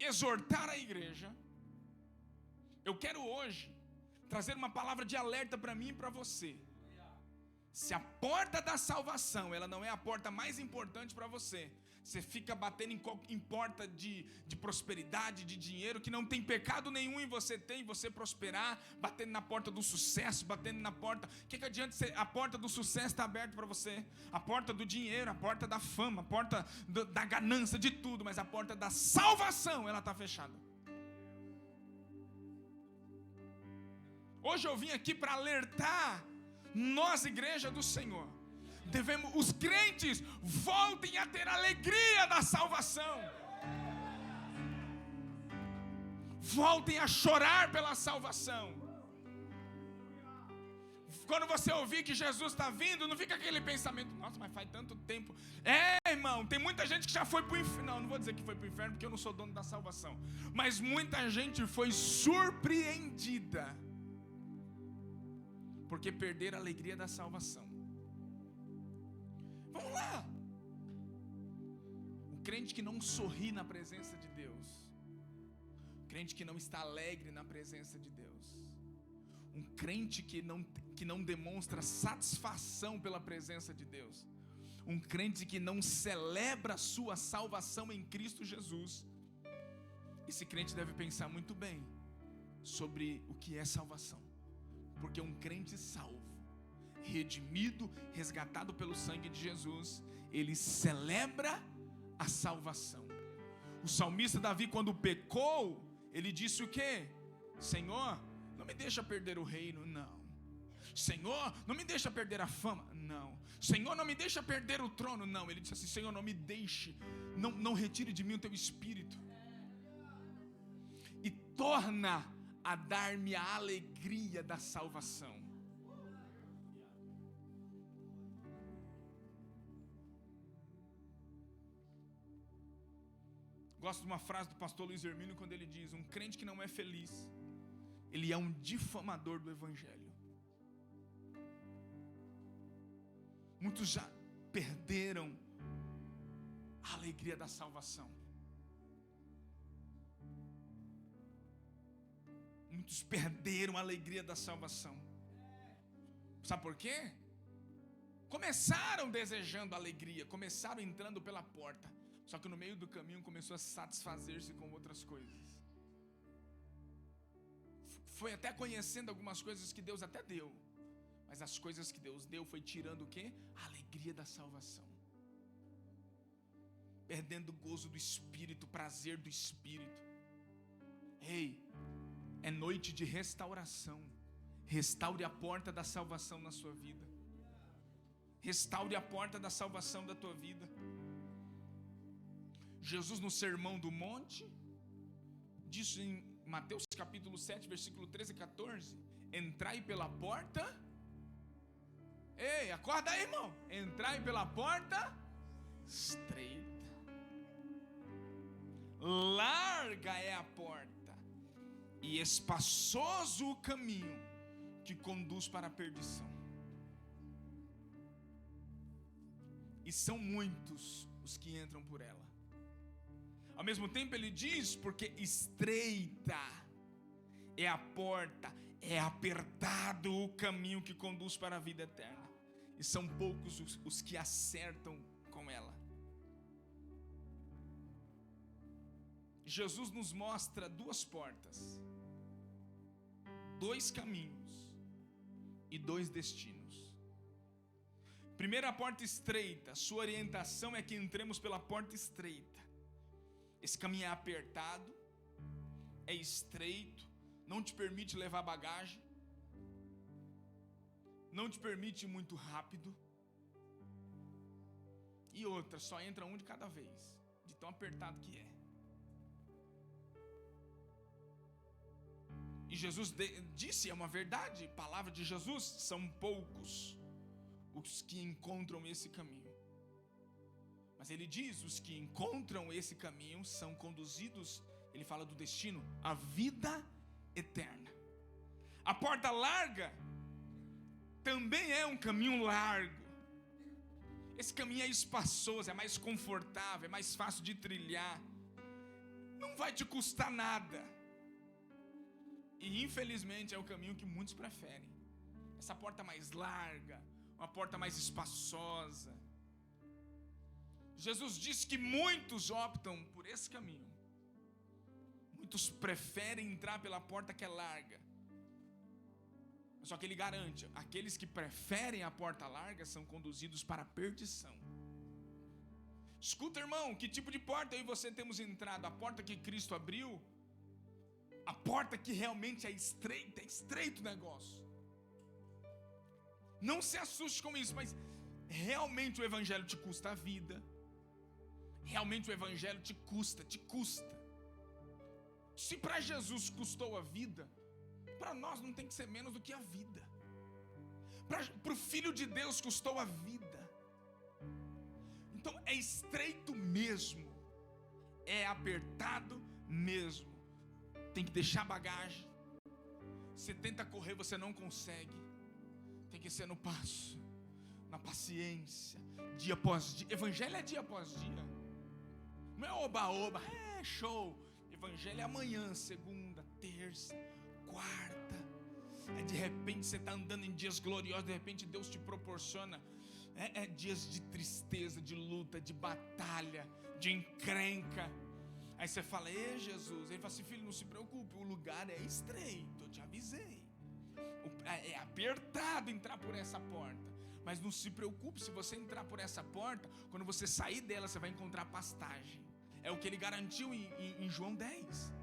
exortar a igreja. Eu quero hoje trazer uma palavra de alerta para mim e para você. Se a porta da salvação, ela não é a porta mais importante para você, você fica batendo em porta de prosperidade, de dinheiro, que não tem pecado nenhum em você ter, em você prosperar, batendo na porta do sucesso, batendo na porta. O que adianta a porta do sucesso está aberta para você? A porta do dinheiro, a porta da fama, a porta da ganância, de tudo, mas a porta da salvação, ela está fechada. Hoje eu vim aqui para alertar nós, igreja do Senhor, os crentes voltem a ter alegria da salvação, voltem a chorar pela salvação. Quando você ouvir que Jesus está vindo, não fica aquele pensamento: nossa, mas faz tanto tempo. Irmão, tem muita gente que já foi para o inferno. Não vou dizer que foi para o inferno, porque eu não sou dono da salvação, mas muita gente foi surpreendida porque perderam a alegria da salvação. Vamos lá. Um crente que não sorri na presença de Deus, um crente que não está alegre na presença de Deus, um crente que não demonstra satisfação pela presença de Deus, um crente que não celebra a sua salvação em Cristo Jesus, esse crente deve pensar muito bem sobre o que é salvação. Porque um crente salvo, redimido, resgatado pelo sangue de Jesus, ele celebra a salvação. O salmista Davi, quando pecou, ele disse o quê? Senhor, não me deixa perder o reino, não. Senhor, não me deixa perder a fama, não. Senhor, não me deixa perder o trono, não. Ele disse assim: Senhor, não me deixe, não retire de mim o teu espírito, e torna a dar-me a alegria da salvação. Gosto de uma frase do pastor Luiz Hermínio, quando ele diz: um crente que não é feliz, ele é um difamador do evangelho. Muitos já perderam a alegria da salvação. Muitos perderam a alegria da salvação. Sabe por quê? Começaram desejando alegria, começaram entrando pela porta, só que no meio do caminho começou a satisfazer-se com outras coisas. Foi até conhecendo algumas coisas que Deus até deu, mas as coisas que Deus deu foi tirando o quê? A alegria da salvação. Perdendo o gozo do Espírito, o prazer do Espírito. Ei, é noite de restauração. Restaure a porta da salvação na sua vida. Restaure a porta da salvação da tua vida. Jesus, no Sermão do Monte, disse em Mateus capítulo 7, versículo 13 e 14: entrai pela porta. Ei, acorda aí, irmão. Entrai pela porta estreita. Larga é a porta e espaçoso o caminho que conduz para a perdição, e são muitos os que entram por ela. Ao mesmo tempo ele diz: porque estreita é a porta, é apertado o caminho que conduz para a vida eterna, e são poucos os que acertam com ela. Jesus nos mostra duas portas, dois caminhos e dois destinos. Primeira, a porta estreita. Sua orientação é que entremos pela porta estreita. Esse caminho é apertado, é estreito, não te permite levar bagagem, não te permite ir muito rápido, e outra, só entra um de cada vez, de tão apertado que é. E Jesus disse, é uma verdade, palavra de Jesus: são poucos os que encontram esse caminho. Mas ele diz: os que encontram esse caminho são conduzidos, ele fala do destino, a vida eterna. A porta larga também é um caminho largo. Esse caminho é espaçoso, é mais confortável, é mais fácil de trilhar, não vai te custar nada. E infelizmente é o caminho que muitos preferem. Essa porta mais larga, uma porta mais espaçosa. Jesus disse que muitos optam por esse caminho. Muitos preferem entrar pela porta que é larga. Só que ele garante, aqueles que preferem a porta larga são conduzidos para a perdição. Escuta, irmão, que tipo de porta eu e você temos entrado? A porta que Cristo abriu? A porta que realmente é estreito o negócio. Não se assuste com isso, mas realmente o evangelho te custa a vida. Realmente o evangelho te custa. Se para Jesus custou a vida, para nós não tem que ser menos do que a vida. Para o Filho de Deus custou a vida. Então é estreito mesmo, é apertado mesmo. Tem que deixar bagagem. Você tenta correr, você não consegue. Tem que ser no passo, na paciência, dia após dia. Evangelho é dia após dia. Não é oba-oba, é show. Evangelho é amanhã, segunda, terça, quarta. Aí de repente você está andando em dias gloriosos, de repente Deus te proporciona dias de tristeza, de luta, de batalha, de encrenca. Aí você fala, ei Jesus, ele fala assim, filho, não se preocupe, o lugar é estreito, eu te avisei. É apertado entrar por essa porta, mas não se preocupe, se você entrar por essa porta, quando você sair dela, você vai encontrar pastagem. É o que ele garantiu em João 10.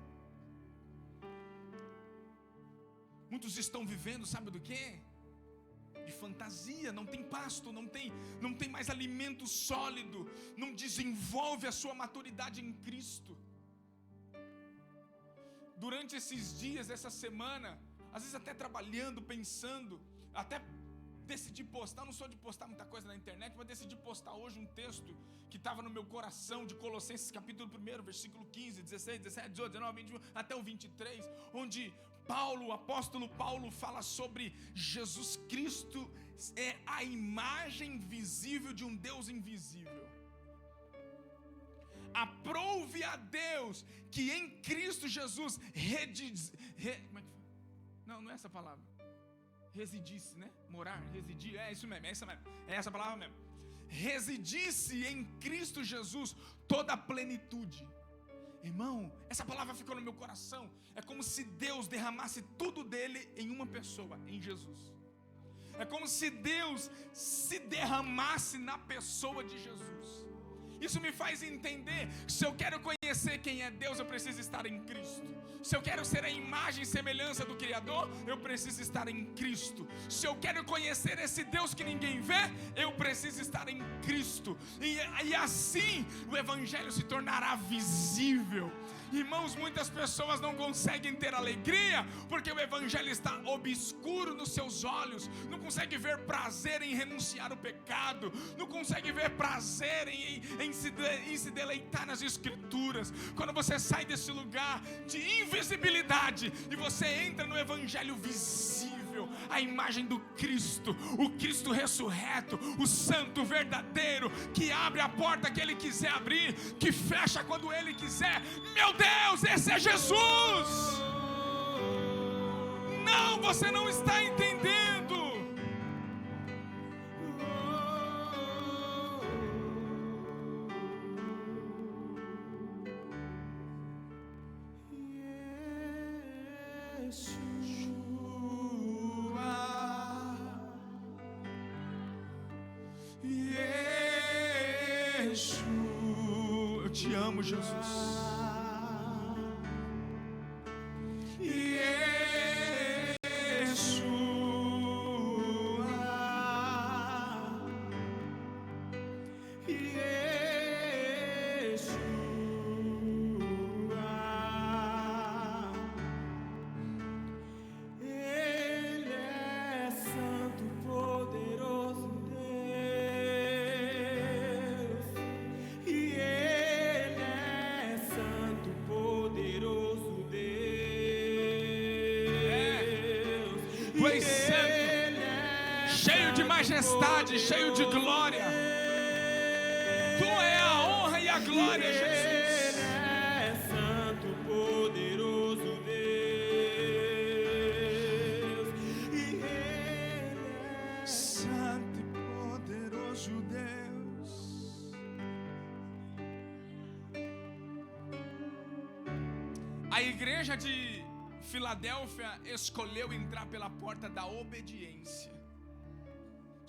Muitos estão vivendo, sabe do quê? De fantasia, não tem pasto, não tem mais alimento sólido, não desenvolve a sua maturidade em Cristo. Durante esses dias, essa semana, às vezes até trabalhando, pensando, até decidi postar, não sou de postar muita coisa na internet, mas decidi postar hoje um texto que estava no meu coração, de Colossenses capítulo 1, versículo 15, 16, 17, 18, 19, 21, até o 23, onde o apóstolo Paulo fala sobre Jesus Cristo é a imagem visível de um Deus invisível. Aprove a Deus que em Cristo Jesus como é que foi? Não é essa palavra. Residisse, né? Morar, residir, é isso mesmo, é essa palavra mesmo. Residisse em Cristo Jesus toda a plenitude. Irmão, essa palavra ficou no meu coração. É como se Deus derramasse tudo dele em uma pessoa, em Jesus. É como se Deus se derramasse na pessoa de Jesus. Isso me faz entender, se eu quero conhecer quem é Deus, eu preciso estar em Cristo. Se eu quero ser a imagem e semelhança do Criador, eu preciso estar em Cristo. Se eu quero conhecer esse Deus que ninguém vê, eu preciso estar em Cristo. E assim o Evangelho se tornará visível. Irmãos, muitas pessoas não conseguem ter alegria porque o Evangelho está obscuro nos seus olhos. Não consegue ver prazer em renunciar ao pecado. Não consegue ver prazer em se deleitar nas Escrituras. Quando você sai desse lugar de invisibilidade e você entra no Evangelho visível, a imagem do Cristo, o Cristo ressurreto, o santo verdadeiro, que abre a porta que Ele quiser abrir, que fecha quando Ele quiser. Meu Deus, esse é Jesus. Não, você não está entendendo. Eu te amo, Jesus. Majestade, cheio de glória. Tu é a honra e a glória, Jesus. É santo, poderoso Deus, e Ele é santo e A igreja de Filadélfia escolheu entrar pela porta da obediência.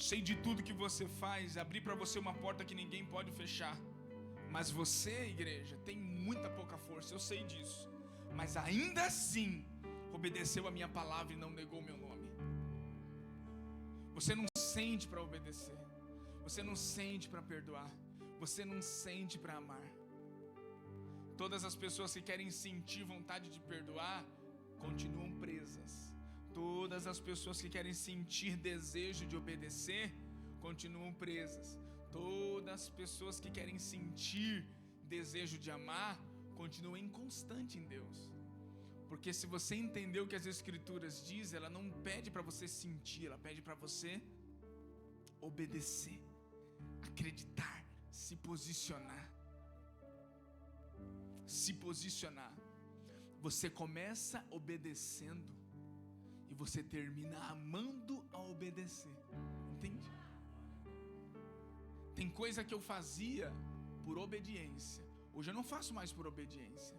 Sei de tudo que você faz, abri para você uma porta que ninguém pode fechar. Mas você, igreja, tem muita pouca força, eu sei disso. Mas ainda assim, obedeceu a minha palavra e não negou meu nome. Você não sente para obedecer. Você não sente para perdoar. Você não sente para amar. Todas as pessoas que querem sentir vontade de perdoar continuam presas. Todas as pessoas que querem sentir desejo de obedecer continuam presas. Todas as pessoas que querem sentir desejo de amar continuam inconstantes em Deus. Porque se você entender o que as Escrituras dizem, ela não pede para você sentir, ela pede para você obedecer, acreditar, se posicionar. Se posicionar. Você começa obedecendo e você termina amando a obedecer. Entende? Tem coisa que eu fazia por obediência. Hoje eu não faço mais por obediência.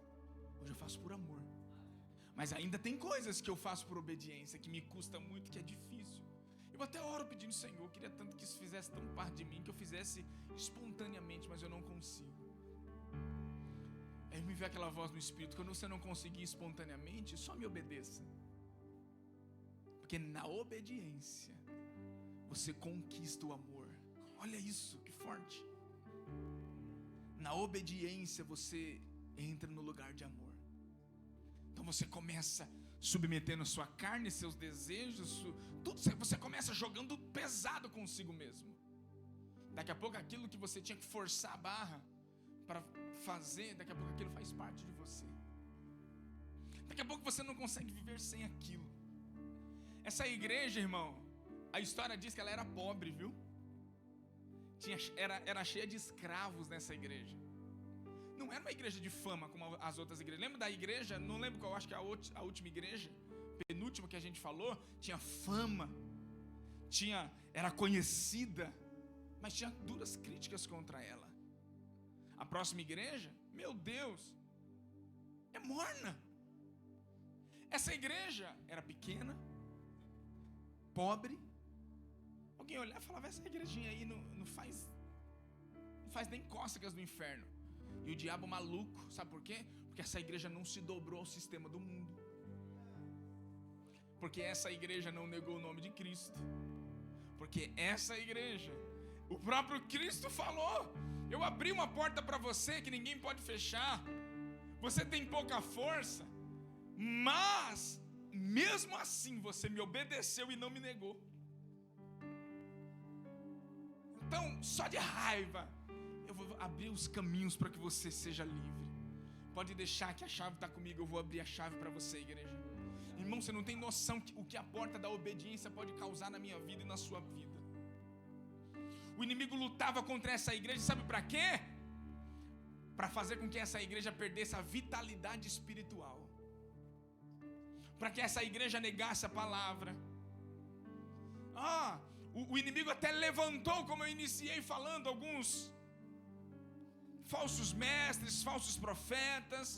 Hoje eu faço por amor. Mas ainda tem coisas que eu faço por obediência que me custa muito, que é difícil. Eu até oro pedindo, Senhor, eu queria tanto que isso fizesse tão parte de mim, que eu fizesse espontaneamente, mas eu não consigo. Aí me vê aquela voz no Espírito: quando você não conseguir espontaneamente, só me obedeça. Porque na obediência você conquista o amor. Olha isso, que forte. Na obediência você entra no lugar de amor. Então você começa submetendo a sua carne, seus desejos, tudo, você começa jogando pesado consigo mesmo. Daqui a pouco aquilo que você tinha que forçar a barra para fazer, daqui a pouco aquilo faz parte de você. Daqui a pouco você não consegue viver sem aquilo. Essa igreja, irmão, a história diz que ela era pobre, viu? Era cheia de escravos nessa igreja. Não era uma igreja de fama como as outras igrejas. Lembra da igreja? Não lembro qual, acho que a última igreja, penúltima que a gente falou, tinha fama, era conhecida, mas tinha duras críticas contra ela. A próxima igreja, meu Deus, é morna. Essa igreja era pequena, pobre. Alguém olhar e falava: essa igrejinha aí não faz nem cócegas do inferno. E o diabo maluco, sabe por quê? Porque essa igreja não se dobrou ao sistema do mundo. Porque essa igreja não negou o nome de Cristo. Porque essa igreja, o próprio Cristo falou: eu abri uma porta para você que ninguém pode fechar. Você tem pouca força, mas mesmo assim você me obedeceu e não me negou. Então, só de raiva, eu vou abrir os caminhos para que você seja livre. Pode deixar que a chave está comigo, eu vou abrir a chave para você, igreja. Irmão, você não tem noção o que a porta da obediência pode causar na minha vida e na sua vida. O inimigo lutava contra essa igreja, sabe para quê? Para fazer com que essa igreja perdesse a vitalidade espiritual, para que essa igreja negasse a palavra. O inimigo até levantou, como eu iniciei falando, alguns falsos mestres, falsos profetas,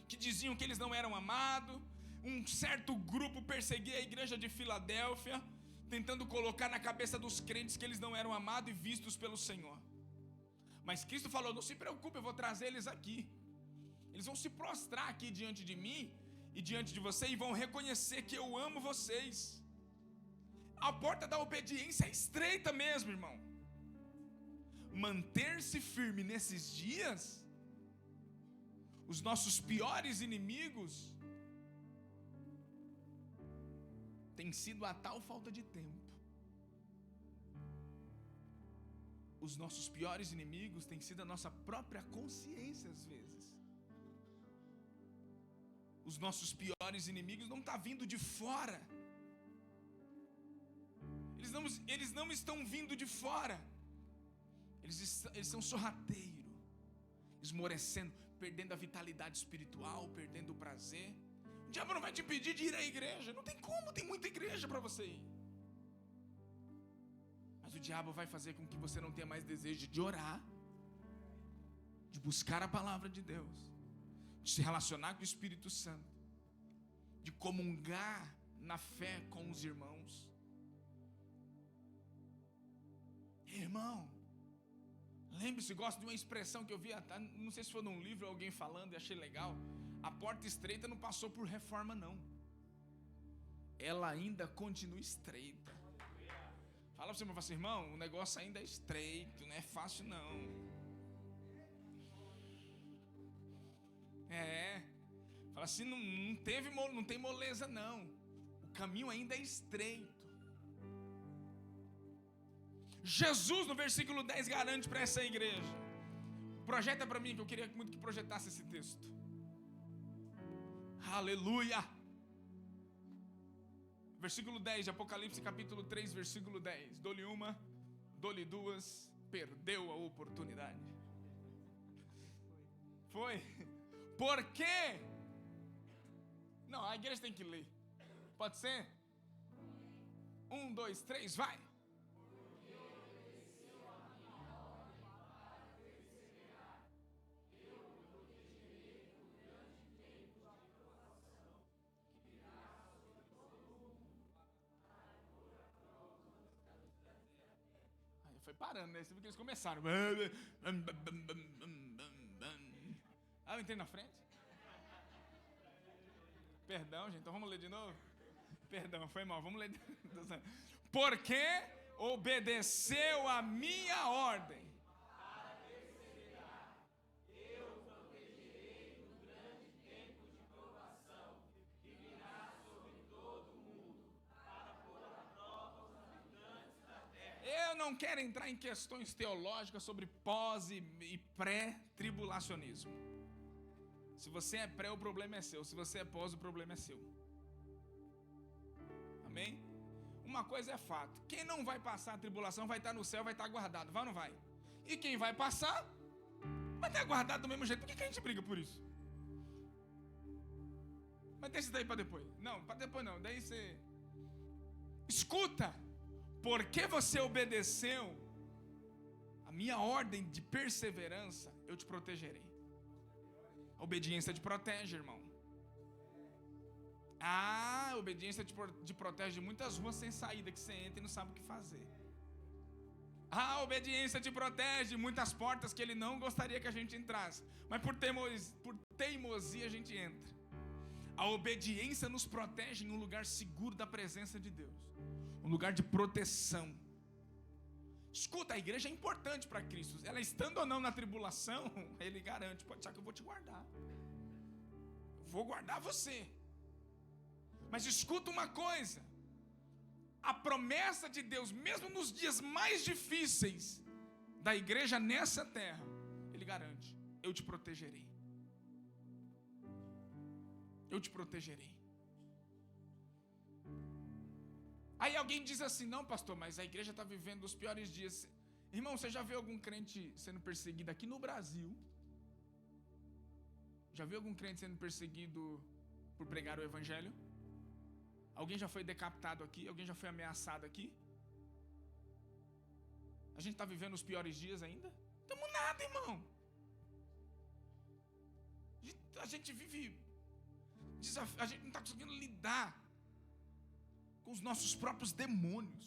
que diziam que eles não eram amados. Um certo grupo perseguia a igreja de Filadélfia, tentando colocar na cabeça dos crentes que eles não eram amados e vistos pelo Senhor. Mas Cristo falou: não se preocupe, eu vou trazer eles aqui. Eles vão se prostrar aqui diante de mim e diante de você, e vão reconhecer que eu amo vocês. A porta da obediência é estreita mesmo, irmão. Manter-se firme nesses dias, os nossos piores inimigos têm sido a tal falta de tempo. Os nossos piores inimigos têm sido a nossa própria consciência às vezes. Os nossos piores inimigos não estão vindo de fora. Eles não estão vindo de fora. Eles são sorrateiros, esmorecendo, perdendo a vitalidade espiritual, perdendo o prazer. O diabo não vai te impedir de ir à igreja. Não tem como, tem muita igreja para você ir. Mas o diabo vai fazer com que você não tenha mais desejo de orar, de buscar a palavra de Deus, de se relacionar com o Espírito Santo, de comungar na fé com os irmãos. Irmão, lembre-se, gosto de uma expressão que eu vi, não sei se foi num livro ou alguém falando e achei legal. A porta estreita não passou por reforma, não. Ela ainda continua estreita. Fala para você, meu irmão, o negócio ainda é estreito, não é fácil não. Fala assim, não tem moleza não. O caminho ainda é estreito. Jesus, no versículo 10, garante para essa igreja. Projeta para mim, que eu queria muito que projetasse esse texto. Aleluia. Versículo 10 de Apocalipse, capítulo 3, versículo 10. Dou-lhe uma, dou-lhe duas, perdeu a oportunidade. Foi. Por quê? Não, a igreja tem que ler. Pode ser? 1, 2, 3, vai. Foi parando, né? Você viu que eles começaram. Eu entrei na frente. Perdão, gente. Então vamos ler de novo? Perdão, foi mal. Vamos ler. Porque obedeceu a minha ordem. Eu não quero entrar em questões teológicas sobre pós e pré-tribulacionismo. Se você é pré, o problema é seu. Se você é pós, o problema é seu. Amém? Uma coisa é fato. Quem não vai passar a tribulação vai estar no céu, vai estar guardado. Vai ou não vai? E quem vai passar, vai estar guardado do mesmo jeito. Por que a gente briga por isso? Mas deixa isso daí para depois. Não, para depois não. Daí você... Escuta. Porque você obedeceu a minha ordem de perseverança, eu te protegerei. A obediência te protege, irmão. A obediência te protege de muitas ruas sem saída, que você entra e não sabe o que fazer. A obediência te protege de muitas portas que ele não gostaria que a gente entrasse, mas por teimosia a gente entra. A obediência nos protege em um lugar seguro da presença de Deus, um lugar de proteção. Escuta, a igreja é importante para Cristo. Ela estando ou não na tribulação, ele garante, pode ser que eu vou te guardar. Eu vou guardar você. Mas escuta uma coisa. A promessa de Deus, mesmo nos dias mais difíceis da igreja nessa terra, ele garante, eu te protegerei. Eu te protegerei. Aí alguém diz assim, não pastor, mas a igreja está vivendo os piores dias. Irmão, você já viu algum crente sendo perseguido aqui no Brasil? Já viu algum crente sendo perseguido por pregar o evangelho? Alguém já foi decapitado aqui? Alguém já foi ameaçado aqui? A gente está vivendo os piores dias ainda? Estamos nada, irmão. A gente vive... A gente não está conseguindo lidar com os nossos próprios demônios,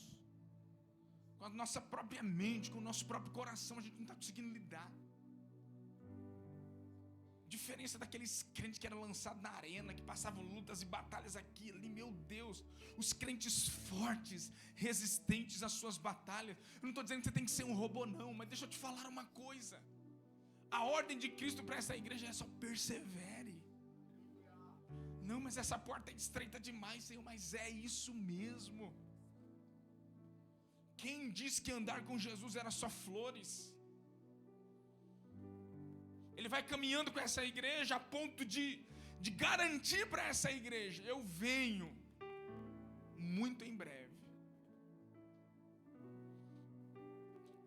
com a nossa própria mente, com o nosso próprio coração. A gente não está conseguindo lidar. Diferença daqueles crentes que eram lançados na arena, que passavam lutas e batalhas aqui e ali. Meu Deus, os crentes fortes, resistentes às suas batalhas. Eu não estou dizendo que você tem que ser um robô não, mas deixa eu te falar uma coisa. A ordem de Cristo para essa igreja é só persevere. Não, mas essa porta é estreita demais, Senhor, mas é isso mesmo. Quem disse que andar com Jesus era só flores? Ele vai caminhando com essa igreja a ponto de garantir para essa igreja, eu venho muito em breve.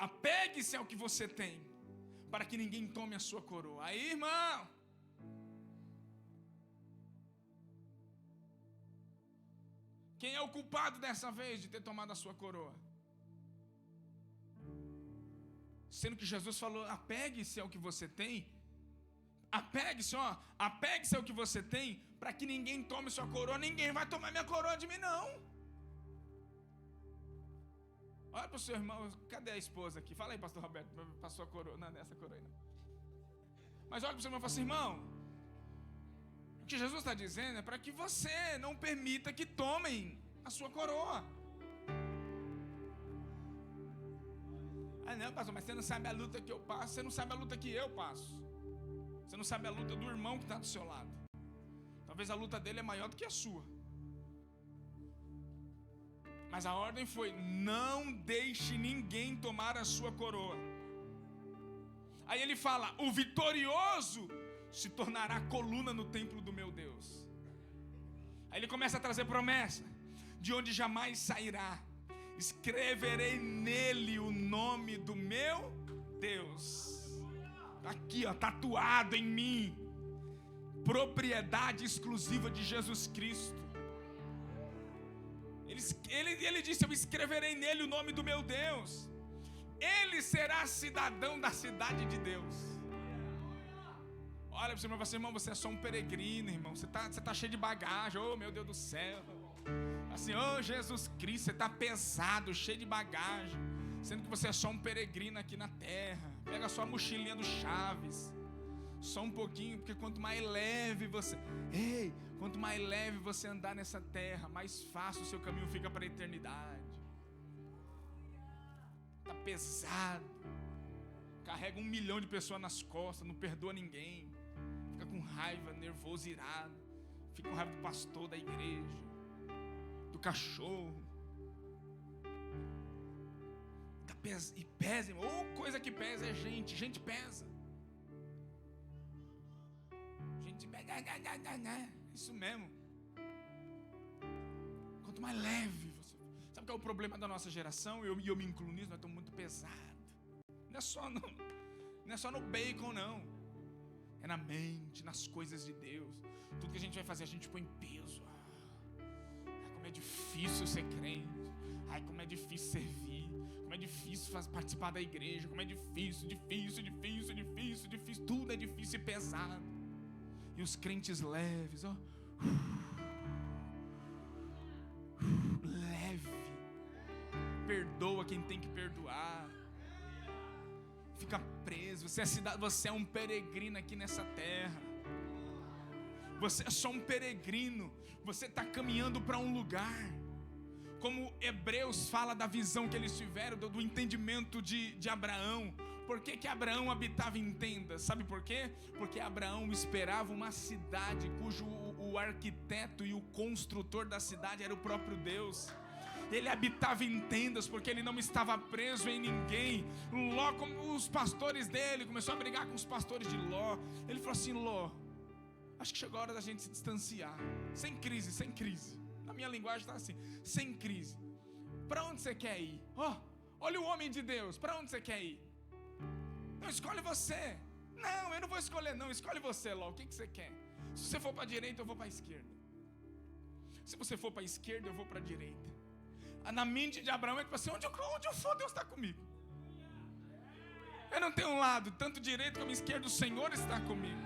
Apegue-se ao que você tem, para que ninguém tome a sua coroa. Aí, irmão, quem é o culpado dessa vez de ter tomado a sua coroa? Sendo que Jesus falou, apegue-se ao que você tem. Apegue-se ao que você tem, para que ninguém tome sua coroa. Ninguém vai tomar minha coroa de mim, não. Olha para o seu irmão, cadê a esposa aqui? Fala aí, pastor Roberto, para sua coroa. Não, nessa coroa aí não. Mas olha para o seu irmão e fala assim: irmão, o que Jesus está dizendo é para que você não permita que tomem a sua coroa. Ah não, pastor, mas você não sabe a luta que eu passo. Você não sabe a luta que eu passo. Você não sabe a luta do irmão que está do seu lado. Talvez a luta dele é maior do que a sua. Mas a ordem foi: não deixe ninguém tomar a sua coroa. Aí ele fala: o vitorioso se tornará coluna no templo do meu Deus. Aí ele começa a trazer promessa: de onde jamais sairá, escreverei nele o nome do meu Deus. Aqui, ó, tatuado em mim, propriedade exclusiva de Jesus Cristo. Ele disse: eu escreverei nele o nome do meu Deus. Ele será cidadão da cidade de Deus. Olha para você, irmão, você, irmão, você é só um peregrino, irmão. Você tá cheio de bagagem. Oh, meu Deus do céu. Assim, oh, Jesus Cristo, você está pesado, cheio de bagagem. Sendo que você é só um peregrino aqui na terra. Pega só a mochilinha do Chaves. Só um pouquinho, porque quanto mais leve você... quanto mais leve você andar nessa terra, mais fácil o seu caminho fica para a eternidade. Está pesado. Carrega 1 milhão de pessoas nas costas, não perdoa ninguém. Fica com raiva, nervoso, irado. Fica com raiva do pastor da igreja, do cachorro. E pesa, irmão. Ou coisa que pesa é gente. Gente pesa. Gente pesa. Isso mesmo. Quanto mais leve você... Sabe qual é o problema da nossa geração? E eu me incluo nisso. Nós estamos muito pesados. Não é só no bacon, não. É na mente, nas coisas de Deus. Tudo que a gente vai fazer, a gente põe peso. Como é difícil ser crente. Ai, como é difícil servir. Como é difícil participar da igreja. Como é difícil. Tudo é difícil e pesado. E os crentes leves, ó. Leve. Perdoa quem tem que perdoar. Fica preso. Você é um peregrino aqui nessa terra. Você é só um peregrino. Você está caminhando para um lugar. Como Hebreus fala da visão que eles tiveram, do entendimento de Abraão. Por que Abraão habitava em tendas? Sabe por quê? Porque Abraão esperava uma cidade cujo o arquiteto e o construtor da cidade era o próprio Deus. Ele habitava em tendas porque ele não estava preso em ninguém. Ló, como os pastores dele, começou a brigar com os pastores de Ló. Ele falou assim: Ló, acho que chegou a hora da gente se distanciar. Sem crise. Na minha linguagem está assim: sem crise. Para onde você quer ir? Olha o homem de Deus, para onde você quer ir? Não, escolhe você. Não, eu não vou escolher não, escolhe você, Ló, o que você quer? Se você for para a direita, eu vou para a esquerda. Se você for para a esquerda, eu vou para a direita. Na mente de Abraão é tipo assim: onde eu for, Deus está comigo. Eu não tenho um lado, tanto direito como esquerdo, o Senhor está comigo.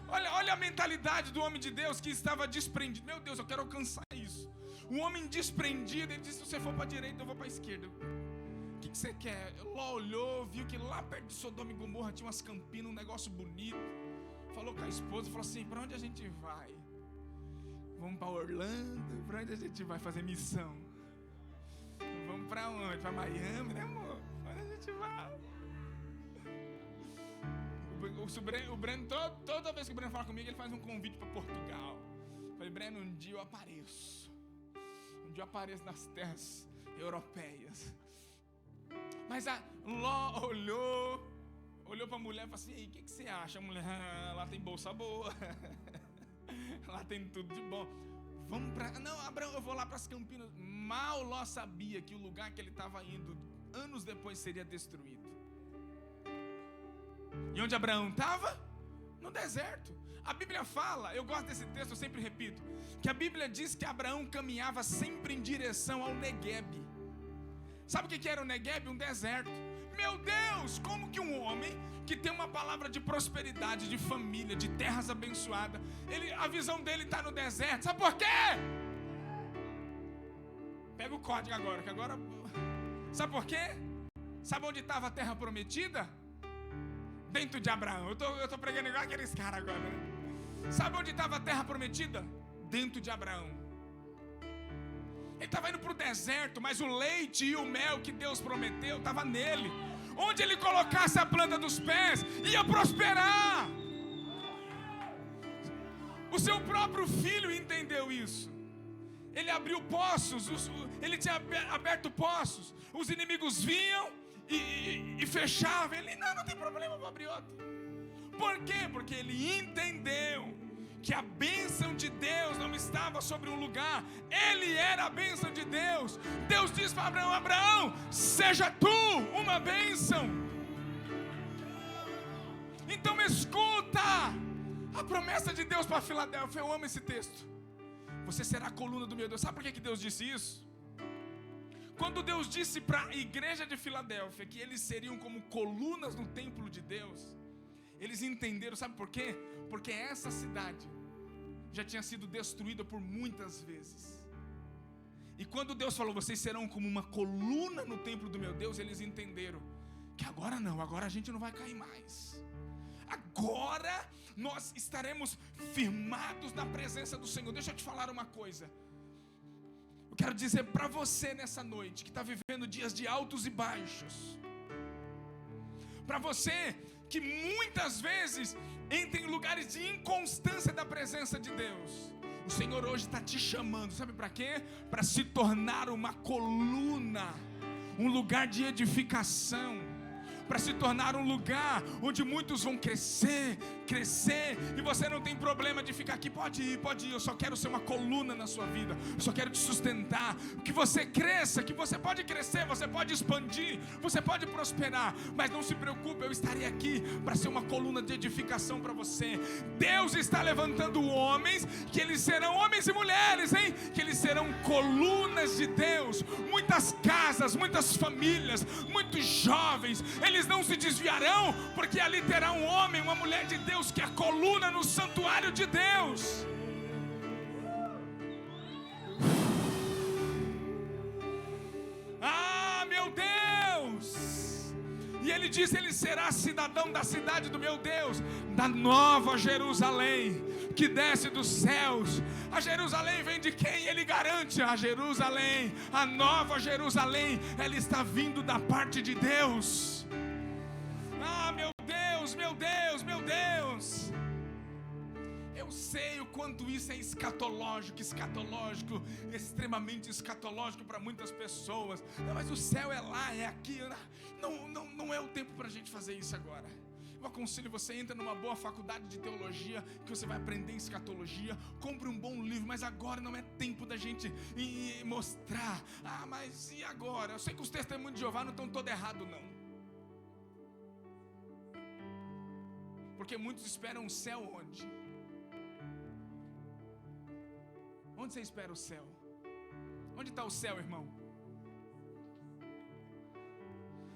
Olha a mentalidade do homem de Deus que estava desprendido. Meu Deus, eu quero alcançar isso. Um homem desprendido, ele disse: se você for para a direita, eu vou para a esquerda. O que você quer? Ló olhou, viu que lá perto de Sodoma e Gomorra tinha umas campinas, um negócio bonito. Falou com a esposa, falou assim: para onde a gente vai? Vamos para Orlando? Para onde a gente vai fazer missão? Vamos para onde? Para Miami, né, amor? Para onde a gente vai? O Breno, toda vez que o Breno fala comigo, ele faz um convite para Portugal. Eu falei: Breno, um dia eu apareço. Um dia eu apareço nas terras europeias. Mas a Ló olhou para a mulher e falou assim: o que você acha? A mulher: lá tem bolsa boa. Lá tem tudo de bom. Vamos para... Não, Abraão, eu vou lá para as Campinas. Mal Ló sabia que o lugar que ele estava indo, anos depois, seria destruído. E onde Abraão estava? No deserto. A Bíblia fala, eu gosto desse texto, eu sempre repito, que a Bíblia diz que Abraão caminhava sempre em direção ao Negueb. Sabe o que era o Negueb? Um deserto. Meu Deus, como que um homem que tem uma palavra de prosperidade, de família, de terras abençoadas, a visão dele está no deserto? Sabe por quê? Pega o código agora, que agora... Sabe por quê? Sabe onde estava a terra prometida? Dentro de Abraão. Eu estou pregando igual aqueles caras agora, né? Sabe onde estava a terra prometida? Dentro de Abraão. Ele estava indo para o deserto, mas o leite e o mel que Deus prometeu estava nele. Onde ele colocasse a planta dos pés, ia prosperar. O seu próprio filho entendeu isso. Ele abriu poços, ele tinha aberto poços. Os inimigos vinham e fechavam. Ele, não tem problema, vou abrir outro. Por quê? Porque ele entendeu que a bênção de Deus não estava sobre um lugar, ele era a bênção de Deus. Deus disse para Abraão: Abraão, seja tu uma bênção. Então escuta a promessa de Deus para Filadélfia. Eu amo esse texto. Você será a coluna do meu Deus. Sabe por que Deus disse isso? Quando Deus disse para a igreja de Filadélfia que eles seriam como colunas no templo de Deus, eles entenderam, sabe por quê? Porque essa cidade já tinha sido destruída por muitas vezes. E quando Deus falou, vocês serão como uma coluna no templo do meu Deus, eles entenderam que agora não, agora a gente não vai cair mais. Agora nós estaremos firmados na presença do Senhor. Deixa eu te falar uma coisa. Eu quero dizer para você nessa noite, que está vivendo dias de altos e baixos, para você que muitas vezes entra em lugares de inconstância da presença de Deus, o Senhor hoje está te chamando, sabe para quê? Para se tornar uma coluna, um lugar de edificação, para se tornar um lugar onde muitos vão crescer, e você não tem problema de ficar aqui. Pode ir, eu só quero ser uma coluna na sua vida, eu só quero te sustentar, que você cresça, que você pode crescer, você pode expandir, você pode prosperar, mas não se preocupe, eu estarei aqui para ser uma coluna de edificação para você. Deus está levantando homens, que eles serão homens e mulheres, que eles serão colunas de Deus. Muitas casas, muitas famílias, muitos jovens, eles não se desviarão, porque ali terá um homem, uma mulher de Deus, que é a coluna no santuário de Deus. Meu Deus! E ele diz: ele será cidadão da cidade do meu Deus, da nova Jerusalém, que desce dos céus. A Jerusalém vem de quem? Ele garante: a Jerusalém, a nova Jerusalém, ela está vindo da parte de Deus. Meu Deus, eu sei o quanto isso é escatológico, extremamente escatológico para muitas pessoas. Não, mas o céu é lá, é aqui. Não é o tempo para a gente fazer isso agora. Eu aconselho você, entra numa boa faculdade de teologia, que você vai aprender escatologia, compre um bom livro, mas agora não é tempo da gente mostrar. Mas e agora? Eu sei que os testemunhos de Jeová não estão todos errados, não. Porque muitos esperam o céu onde? Onde você espera o céu? Onde está o céu, irmão?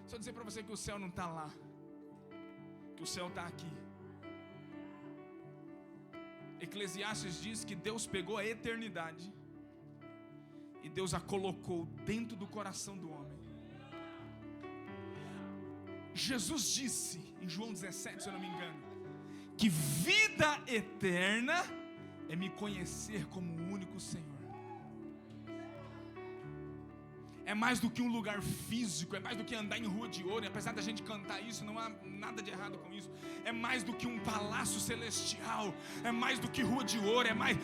Só dizer para você que o céu não está lá, que o céu está aqui. Eclesiastes diz que Deus pegou a eternidade e Deus a colocou dentro do coração do homem. Jesus disse em João 17, se eu não me engano, que vida eterna é me conhecer como o único Senhor. É mais do que um lugar físico, é mais do que andar em rua de ouro. E apesar da gente cantar isso, não há nada de errado com isso. É mais do que um palácio celestial, é mais do que rua de ouro, é mais,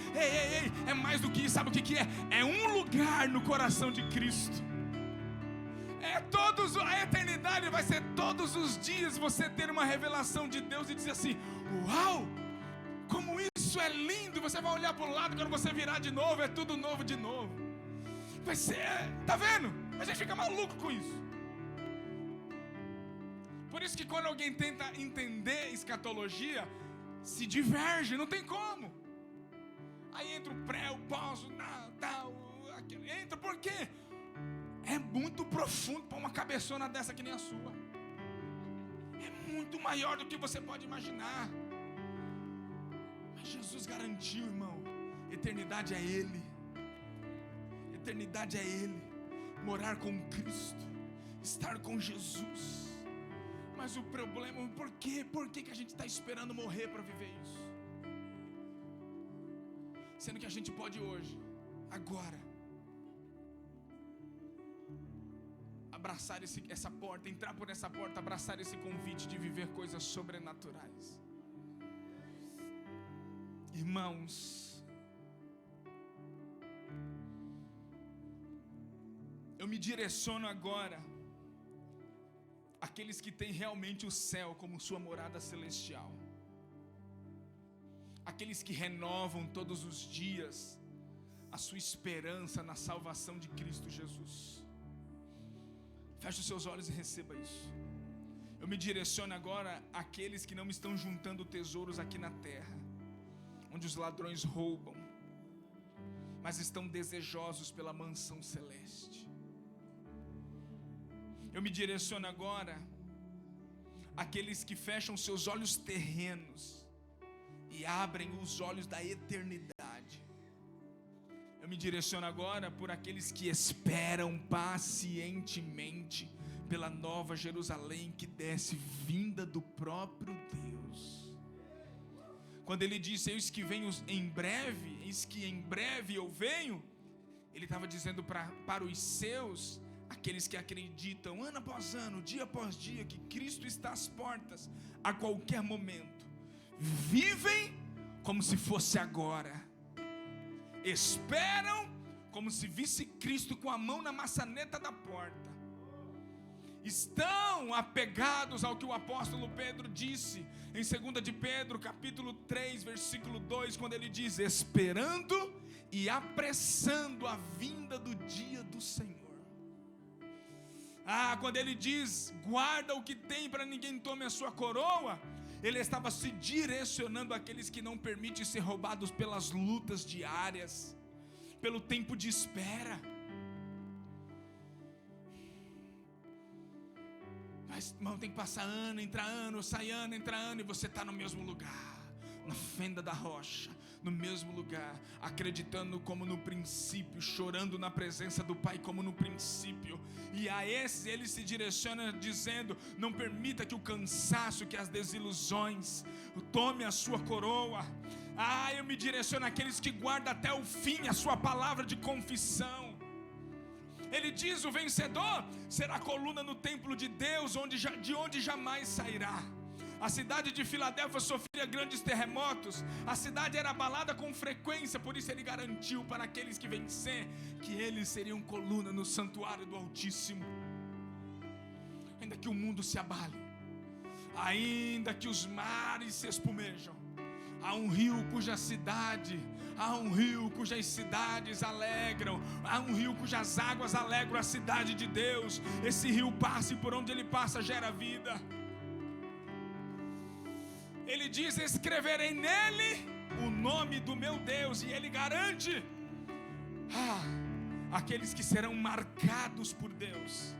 é mais do que isso. Sabe o que é? É um lugar no coração de Cristo. A eternidade vai ser todos os dias você ter uma revelação de Deus e dizer assim: uau, como isso é lindo. Você vai olhar para o lado, quando você virar de novo, é tudo novo de novo. Vai ser, tá vendo? A gente fica maluco com isso. Por isso que quando alguém tenta entender escatologia, se diverge, não tem como. Aí entra o pré, o pós, entra, por quê? É muito profundo para uma cabeçona dessa que nem a sua. muito maior do que você pode imaginar. Mas Jesus garantiu, irmão, eternidade é Ele. Eternidade é Ele. Morar com Cristo, estar com Jesus. Mas o problema, por quê? Por que a gente está esperando morrer para viver isso? Sendo que a gente pode hoje, agora, abraçar essa porta, entrar por essa porta, abraçar esse convite de viver coisas sobrenaturais. Irmãos, eu me direciono agora àqueles que têm realmente o céu como sua morada celestial, aqueles que renovam todos os dias a sua esperança na salvação de Cristo Jesus. Feche os seus olhos e receba isso. Eu me direciono agora àqueles que não estão juntando tesouros aqui na terra, onde os ladrões roubam, mas estão desejosos pela mansão celeste. Eu me direciono agora àqueles que fecham seus olhos terrenos e abrem os olhos da eternidade. Eu me direciono agora por aqueles que esperam pacientemente pela nova Jerusalém que desce vinda do próprio Deus. Quando ele disse, eis que venho em breve, eis que em breve eu venho, ele estava dizendo para os seus, aqueles que acreditam ano após ano, dia após dia, que Cristo está às portas a qualquer momento, vivem como se fosse agora, esperam como se visse Cristo com a mão na maçaneta da porta, estão apegados ao que o apóstolo Pedro disse em 2 de Pedro capítulo 3 versículo 2, quando ele diz, esperando e apressando a vinda do dia do Senhor. Quando ele diz, guarda o que tem para ninguém tome a sua coroa, ele estava se direcionando àqueles que não permitem ser roubados pelas lutas diárias, pelo tempo de espera. Mas, irmão, tem que passar ano, entrar ano, sai ano, entrar ano, e você está no mesmo lugar, na fenda da rocha, no mesmo lugar, acreditando como no princípio, chorando na presença do Pai como no princípio. E a esse ele se direciona dizendo, não permita que o cansaço, que as desilusões tome a sua coroa. Eu me direciono àqueles que guardam até o fim a sua palavra de confissão. Ele diz, o vencedor será coluna no templo de Deus, de onde jamais sairá. A cidade de Filadélfia sofria grandes terremotos, a cidade era abalada com frequência, por isso ele garantiu para aqueles que vencer, que eles seriam coluna no santuário do Altíssimo. Ainda que o mundo se abale, ainda que os mares se espumejam, há um rio cujas cidades alegram, há um rio cujas águas alegram a cidade de Deus. Esse rio passa e por onde ele passa gera vida. Ele diz, escreverei nele o nome do meu Deus, e ele garante, aqueles que serão marcados por Deus,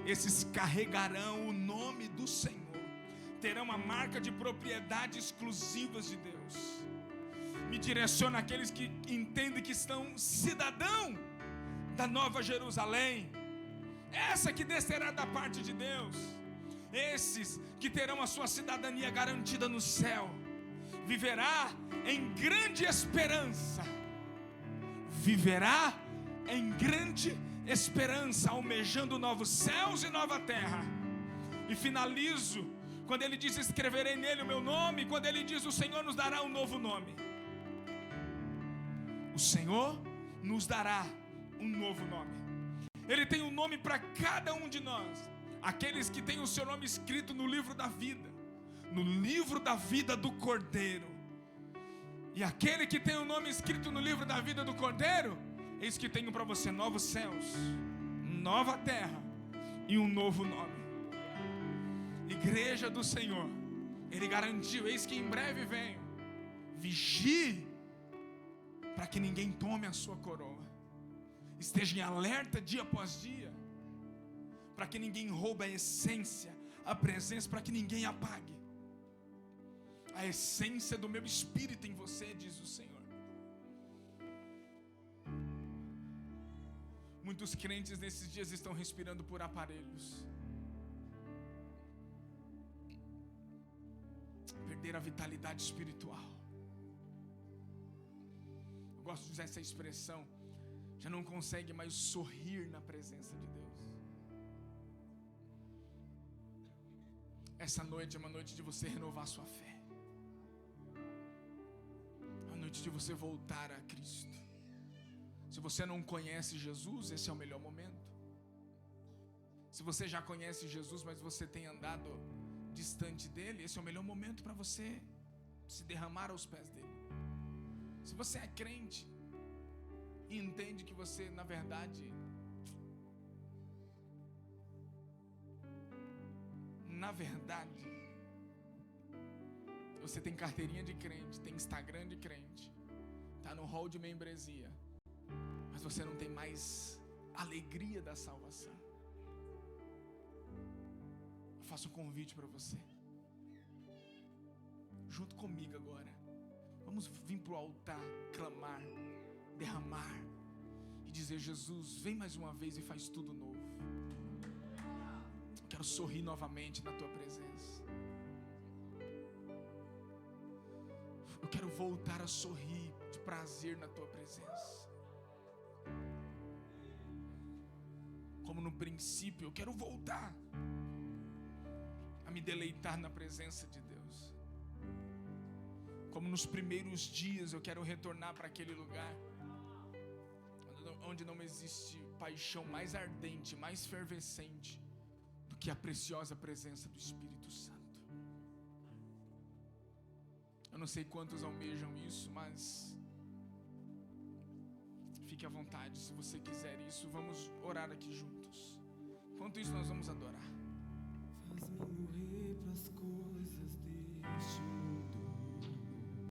esses carregarão o nome do Senhor, terão a marca de propriedade exclusivas de Deus. Me direciono àqueles que entendem que estão cidadão da Nova Jerusalém, essa que descerá da parte de Deus. Esses que terão a sua cidadania garantida no céu, viverá em grande esperança, almejando novos céus e nova terra. E finalizo, quando ele diz, escreverei nele o meu nome, quando ele diz, o Senhor nos dará um novo nome. O Senhor nos dará um novo nome. Ele tem um nome para cada um de nós. Aqueles que têm o seu nome escrito no livro da vida, no livro da vida do Cordeiro. E aquele que tem o nome escrito no livro da vida do Cordeiro, eis que tenho para você novos céus, nova terra e um novo nome. Igreja do Senhor, ele garantiu, eis que em breve venho. Vigie para que ninguém tome a sua coroa. Esteja em alerta dia após dia, para que ninguém roube a essência, a presença para que ninguém apague a essência do meu espírito em você, diz o Senhor. Muitos crentes nesses dias estão respirando por aparelhos. Perder a vitalidade espiritual. Eu gosto de usar essa expressão. Já não consegue mais sorrir na presença de Deus. Essa noite é uma noite de você renovar sua fé. É uma noite de você voltar a Cristo. Se você não conhece Jesus, esse é o melhor momento. Se você já conhece Jesus, mas você tem andado distante dele, esse é o melhor momento para você se derramar aos pés dele. Se você é crente e entende que você, na verdade, você tem carteirinha de crente, tem Instagram de crente, tá no hall de membresia, mas você não tem mais alegria da salvação. Eu faço um convite para você. Junto comigo agora. Vamos vir para o altar, clamar, derramar e dizer: Jesus, vem mais uma vez e faz tudo novo. Eu quero sorrir novamente na tua presença. Eu quero voltar a sorrir de prazer na tua presença. Como no princípio, eu quero voltar a me deleitar na presença de Deus. Como nos primeiros dias, eu quero retornar para aquele lugar onde não existe paixão mais ardente, mais fervescente do que a preciosa presença do Espírito Santo. Eu não sei quantos almejam isso, mas fique à vontade, se você quiser isso. Vamos orar aqui juntos. Enquanto isso, nós vamos adorar. Faz-me morrer pra